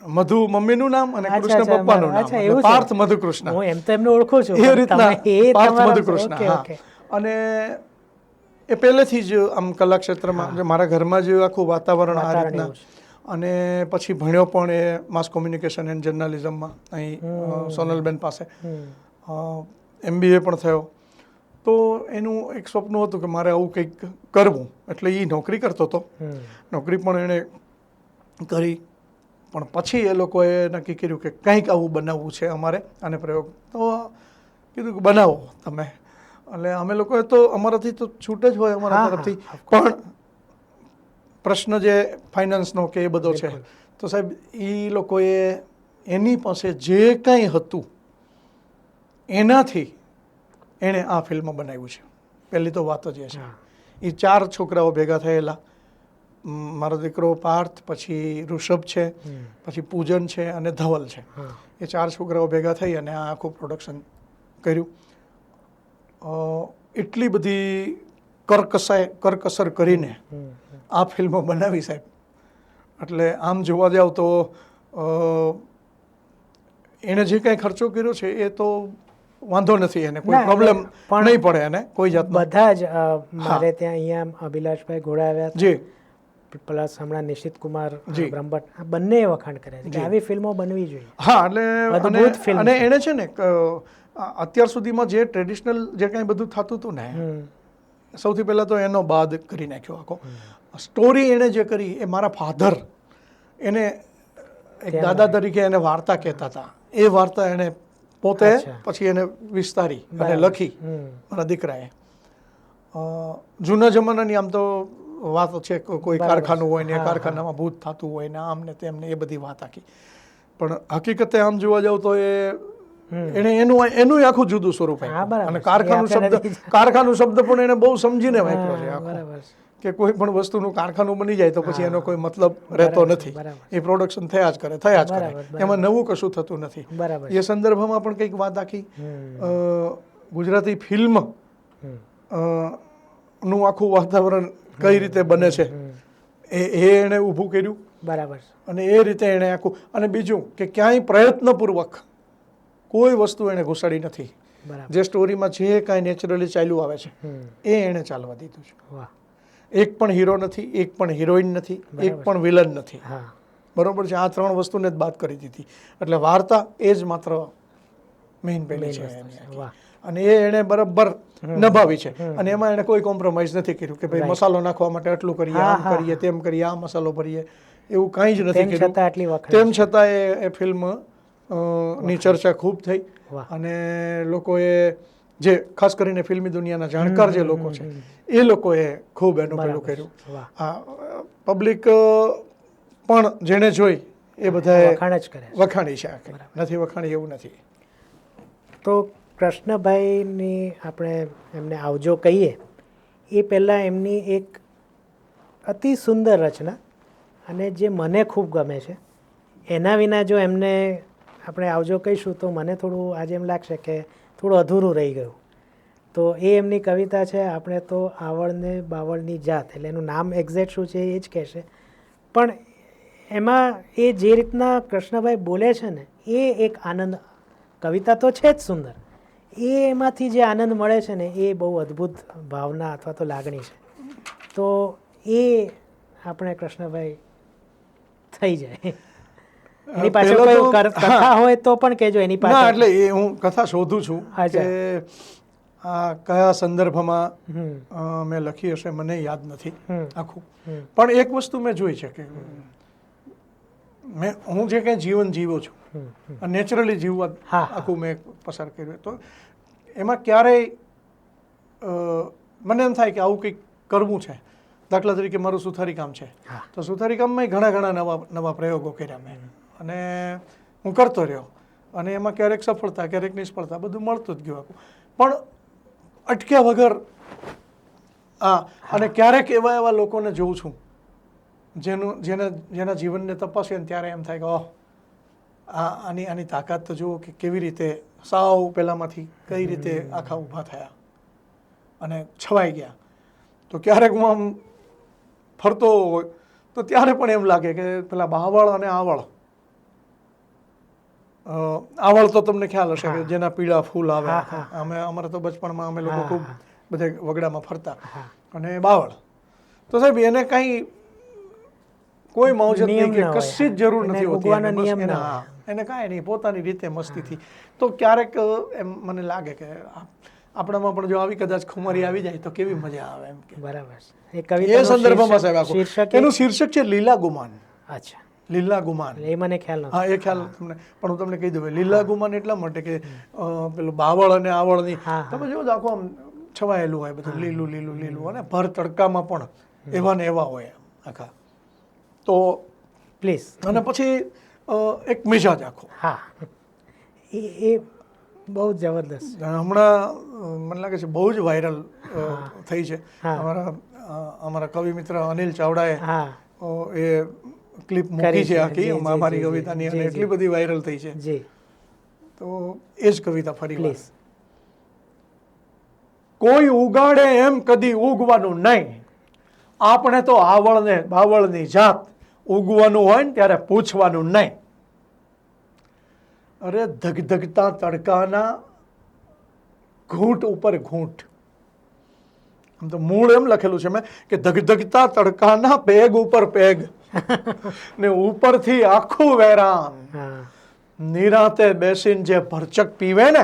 મધુ મમ્મીનું નામ અને કૃષ્ણ પપ્પાનું નામ, પાર્થ મધુકૃષ્ણ. હું એમ તો એમને ઓળખું છું એ રીતના પાર્થ મધુકૃષ્ણ. હા. અને એ પહેલેથી જ આમ કલા ક્ષેત્રમાં મારા ઘરમાં જ આખું વાતાવરણ આ રીતના. અને પછી ભણ્યો પણ એ માસ કોમ્યુનિકેશન એન્ડ જર્નાલિઝમમાં અહીં સોનલબેન પાસે. MBA પણ થયો. તો એનું એક સ્વપ્ન હતું કે મારે આવું કંઈક કરવું, એટલે એ નોકરી કરતો હતો. નોકરી પણ એણે કરી, પણ પછી એ લોકોએ નક્કી કર્યું કે કંઈક આવું બનાવવું છે અમારે આને પ્રયોગ. તો કીધું કે બનાવો તમે. એટલે અમે લોકોએ તો અમારાથી તો છૂટ જ હોય અમારા તરફથી, પણ પ્રશ્ન જે ફાઇનાન્સનો કે એ બધો છે તો સાહેબ એ લોકોએ એની પાસે જે કંઈ હતું એનાથી એણે આ ફિલ્મ બનાવ્યું છે. પહેલી તો વાત જ એ છે. એ 4 છોકરાઓ ભેગા થયેલા, મારો દીકરો પાર્થ, પછી ઋષભ છે, પછી પૂજન છે અને ધવલ છે. એ 4 છોકરાઓ ભેગા થઈ અને આ આખું પ્રોડક્શન કર્યું. એટલી બધી કરકસર કરીને આ ફિલ્મો બનાવી સાહેબ. એટલે આમ જોવા જાવ તો એણે જે કાંઈ ખર્ચો કર્યો છે એ તો વાંધો નથી, એને કોઈ પ્રોબ્લેમ નહીં પડે એને કોઈ જાત. બધા જ મારે ત્યાં અહીંયા અભિલાષભાઈ ઘોડા આવ્યા જી, પ્લસ હમણાં નિશિત કુમાર બ્રહ્મભટ્ટ આ બંને વખાણ કરે છે કે આવી ફિલ્મો બનવી જોઈએ. હા, એટલે અને એને છે ને અત્યાર સુધીમાં જે ટ્રેડિશનલ જે કાંઈ બધું થતું હતું ને, સૌથી પહેલાં તો એનો બાદ કરી નાખ્યો આખો. સ્ટોરી એણે જે કરી એ મારા ફાધર એને એક દાદા તરીકે એને વાર્તા કહેતા હતા. એ વાર્તા એને પોતે પછી એને વિસ્તારી અને લખી મારા દીકરાએ. જૂના જમાનાની આમ તો વાતો છે, કોઈ કારખાનું હોય ને એ કારખાનામાં ભૂત થતું હોય ને આમ ને તેમ ને એ બધી વાત આખી. પણ હકીકતે આમ જોવા જાવ તો એને એનું આખું જુદું સ્વરૂપ આપ્યું. અને કારખાનું શબ્દ પણ એને બહુ સમજીને વાપર્યો છે આખો, કે કોઈ પણ વસ્તુનું કારખાનું બની જાય તો પછી એનો કોઈ મતલબ રહેતો નથી. એ પ્રોડક્શન થયા જ કરે, એમાં નવું કશું થતું નથી. એ સંદર્ભમાં પણ કંઈક વાત આખી ગુજરાતી ફિલ્મ નું આખું વાતાવરણ કઈ રીતે બને છે એ એણે ઊભું કર્યું. બરાબર. અને એ રીતે એણે આખું, અને બીજું કે ક્યાંય પ્રયત્નપૂર્વક કોઈ વસ્તુ એણે ઘુસાડી નથી. જે સ્ટોરીમાં જે કાંઈ નેચરલી ચાલ્યું આવે છે એ એણે ચાલવા દીધું છે. એક પણ હીરો નથી, એક પણ હિરોઈન નથી, એક પણ વિલન નથી. બરોબર છે. આ ત્રણ વસ્તુને જ બાદ કરી દીધી. એટલે વાર્તા એ જ માત્ર મેઇન પેલી છે અને એ એણે બરાબર નભાવી છે. અને એમાં એણે કોઈ કોમ્પ્રોમાઇઝ નથી કર્યું કે ભાઈ મસાલો નાખવા માટે આટલું કરીએ, આમ કરીએ, તેમ કરીએ, આ મસાલો ભરીએ, એવું કાંઈ જ નથી કર્યું. તેમ છતાં એ ફિલ્મ ની ચર્ચા ખૂબ થઈ અને લોકોએ જે ખાસ કરીને ફિલ્મી દુનિયાના જાણકાર જે લોકો છે એ લોકોએ ખૂબ એનું પેલું કર્યું. પબ્લિક પણ જેણે જોઈ એ બધાએ વખાણી છે, નથી વખાણી એવું નથી. તો કૃષ્ણભાઈની આપણે એમને આવજો કહીએ એ પહેલાં એમની એક અતિ સુંદર રચના અને જે મને ખૂબ ગમે છે, એના વિના જો એમને આપણે આવજો કહીશું તો મને થોડું આજે એમ લાગશે કે થોડું અધૂરું રહી ગયું. તો એ એમની કવિતા છે આપણે તો આવળને બાવળની જાત, એટલે એનું નામ એક્ઝેક્ટ શું છે એ જ કહેશે. પણ એમાં એ જે રીતના કૃષ્ણભાઈ બોલે છે ને એ એક આનંદ, કવિતા તો છે જ સુંદર, એમાંથી જે આનંદ મળે છે ને એ બહુ અદ્ભુત ભાવના અથવા તો લાગણી છે. તો એ આપણે કૃષ્ણભાઈ થઈ જાય. એની પાછળ કોઈ કથા હોય તો પણ કહેજો. એની પાછળ એટલે એ હું કથા શોધું છું કે આ કયા સંદર્ભમાં મેં લખી હશે, મને યાદ નથી આખું. પણ એક વસ્તુ મેં જોઈ છે કે હું જે કંઈ જીવન જીવું છું નેચરલી જીવવા આખું મેં પસાર કર્યું, તો એમાં ક્યારેય મને એમ થાય કે આવું કંઈક કરવું છે. દાખલા તરીકે મારું સુથારી કામ છે તો સુથારી કામમાં ઘણા નવા પ્રયોગો કર્યા મેં અને હું કરતો રહ્યો અને એમાં ક્યારેક સફળતા, ક્યારેક નિષ્ફળતા, બધું મળતું જ ગયું. પણ અટક્યા વગર અને ક્યારેક એવા લોકોને જોઉં છું જેના જીવનને તપાસીએ ને ત્યારે એમ થાય કે ઓહ, આની તાકાત તો જુઓ કે કેવી રીતે સાવ પહેલાંમાંથી કઈ રીતે આખા ઊભા થયા અને છવાઈ ગયા. તો ક્યારેક હું આમ ફરતો હોય તો ત્યારે પણ એમ લાગે કે પેલા બાવળ અને આવળ તો તમને ખ્યાલ હશે કે જેના પીળા ફૂલ આવે. અમારે તો બચપણમાં અમે લોકો ખૂબ બધે વગડામાં ફરતા. અને બાવળ તો સાહેબ એને કાંઈ કોઈ માવજત નહીં કે કશી જ જરૂર નથી હોતી એને કાંઈ નહીં, પોતાની રીતે મસ્તીથી. તો ક્યારેક એમ મને લાગે કે આપણામાં પણ જો આવી કદાચ ખુમારી આવી જાય તો કેવી મજા આવે એમ. બરાબર. એ સંદર્ભમાં સાહેબ આખું એનું શીર્ષક છે લીલા ગુમાન. અચ્છા, લીલા ગુમાન. એ મને ખ્યાલ નથી. હા, એ ખ્યાલ તમને, પણ હું તમને કહી દઉં લીલા ગુમાન એટલા માટે કે પેલું બાવળ અને આવળની તમે જો આખું આમ છવાયેલું હોય બધું લીલું લીલું લીલું અને ભર તડકામાં પણ એવા ને એવા હોય આખા. તો પ્લીઝ. અને પછી એક મિજાજ આખો. હા, એ બહુ જબરદસ્ત. હમણાં મને લાગે છે બહુ જ વાયરલ થઈ છે. અમારા કવિ મિત્ર અનિલ ચાવડાએ એ ક્લિપ મૂકી છે આખી અમારી કવિતાની અને એટલી બધી વાયરલ થઈ છે. તો એ જ કવિતા ફરી વાર. કોઈ ઉગાડે એમ કદી ઉગવાનું નહીં, આપણે તો આવળને બાવળની જાત, ઉગવાનું હોય ને ત્યારે પૂછવાનું નહીં. અરે ધગધગતા તડકાના ઘૂંટ ઉપર ઘૂંટ આમ તો મૂળ એમ લખેલું છે મેં કે ધગધગતા તડકાના પેગ ઉપર પેગ ને ઉપરથી આખું વેરાન, નિરાતે બેસીને જે ભરચક પીવે ને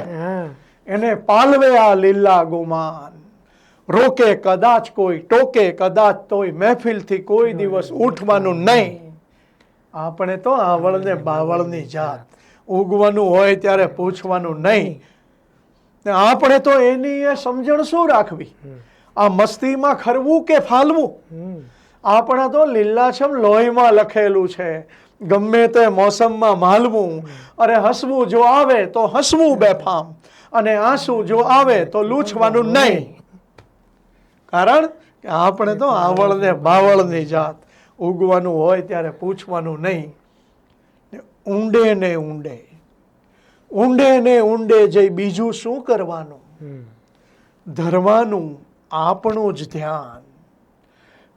એને પાલવે આ લીલા ગુમાન, રોકે કદાચ કોઈ, ટોકે કદાચ તોય, મહેફિલથી કોઈ દિવસ ઉઠવાનું નહીં. આપણે તો આવળ ને બાવળની જાત, ઉગવાનું હોય ત્યારે પૂછવાનું નહીં. આપણે તો એની એ સમજણ શું રાખવી? આ મસ્તીમાં ખરવું કે ફાલવું? આપણે તો લીલાછમ લોહીમાં લખેલું છે, ગમે તે મોસમમાં માલવું. અરે હસવું જો આવે તો હસવું બેફામ, અને આંસુ જો આવે તો લૂછવાનું નહીં. કારણ કે આપણે તો આવળ ને બાવળની જાત, ઉગવાનું હોય ત્યારે પૂછવાનું નહીં. ઊંડે ને ઊંડે, ઊંડે ને ઊંડે જઈ બીજું શું કરવાનું? ધરવાનું આપણું જ ધ્યાન.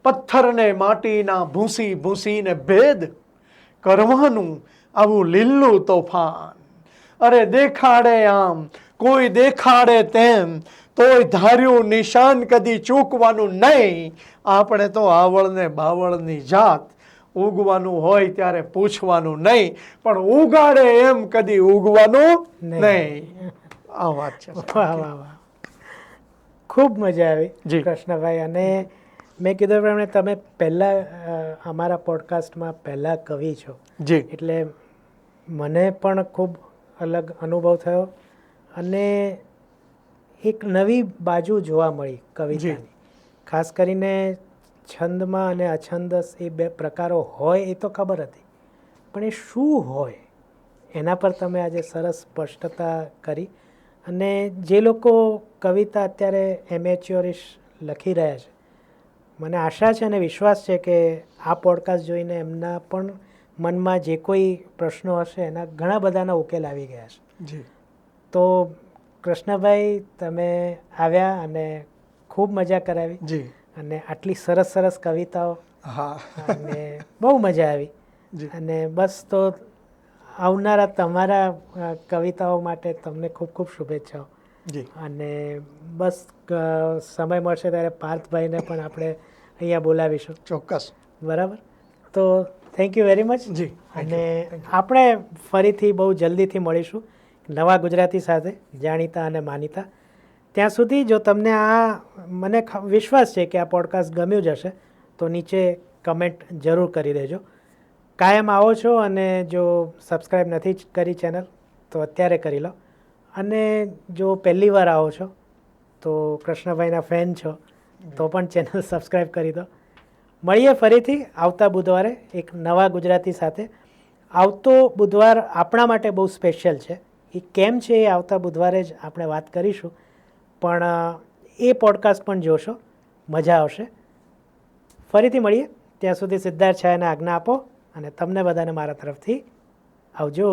પથ્થરને માટીના ભૂંસી ભૂંસીને ભેદ કરવાનું આવું લીલું તોફાન. અરે દેખાડે આમ, કોઈ દેખાડે તેમ, તોય ધાર્યું નિશાન કદી ચૂકવાનું નહીં. આપણે તો આવળ ને બાવળની જાત, ઉગવાનું હોય ત્યારે પૂછવાનું નહીં, પણ ઉગાડે એમ કદી ઉગવાનું નહીં. આ વાત છે. વાહ વાહ વાહ, ખૂબ મજા આવી કૃષ્ણભાઈ. અને મેં કીધું પ્રમાણે તમે પહેલા અમારા પોડકાસ્ટમાં પહેલા કવિ છો, એટલે મને પણ ખૂબ અલગ અનુભવ થયો અને એક નવી બાજુ જોવા મળી કવિતાની. ખાસ કરીને છંદમાં અને અછંદસ એ બે પ્રકારો હોય એ તો ખબર હતી, પણ એ શું હોય એના પર તમે આજે સરસ સ્પષ્ટતા કરી. અને જે લોકો કવિતા અત્યારે એમેચ્યોરિશ લખી રહ્યા છે, મને આશા છે અને વિશ્વાસ છે કે આ પોડકાસ્ટ જોઈને એમના પણ મનમાં જે કોઈ પ્રશ્નો હશે એના ઘણા બધાના ઉકેલ આવી ગયા છે. તો કૃષ્ણભાઈ, તમે આવ્યા અને ખૂબ મજા કરાવી અને આટલી સરસ સરસ કવિતાઓ, અને બહુ મજા આવી. અને બસ તો આવનારા તમારા કવિતાઓ માટે તમને ખૂબ ખૂબ શુભેચ્છાઓ. અને બસ સમય મળશે ત્યારે પાર્થભાઈને પણ આપણે અહીંયા બોલાવીશું. ચોક્કસ. બરાબર. તો થેન્ક યુ વેરી મચ. અને આપણે ફરીથી બહુ જલ્દીથી મળીશું નવા ગુજરાતી સાથે, જાણીતા અને માનીતા. ત્યાં સુધી જો તમને આ, મને વિશ્વાસ છે કે આ પોડકાસ્ટ ગમ્યું જ હશે, તો નીચે કમેન્ટ જરૂર કરી દેજો. કાયમ આવો છો અને જો સબસ્ક્રાઈબ નથી કરી ચેનલ તો અત્યારે કરી લો. અને જો પહેલી વાર આવો છો તો કૃષ્ણભાઈના ફેન છો તો પણ ચેનલ સબસ્ક્રાઈબ કરી દો. મળીએ ફરીથી આવતા બુધવારે એક નવા ગુજરાતી સાથે. આવતો બુધવાર આપણા માટે બહુ સ્પેશિયલ છે. એ કેમ છે એ આવતા બુધવારે જ આપણે વાત કરીશું, પણ એ પોડકાસ્ટ પણ જોશો, મજા આવશે. ફરીથી મળીએ. ત્યાં સુધી સિદ્ધાર્થ છાયાને આજ્ઞા આપો અને તમને બધાને મારા તરફથી આવજો.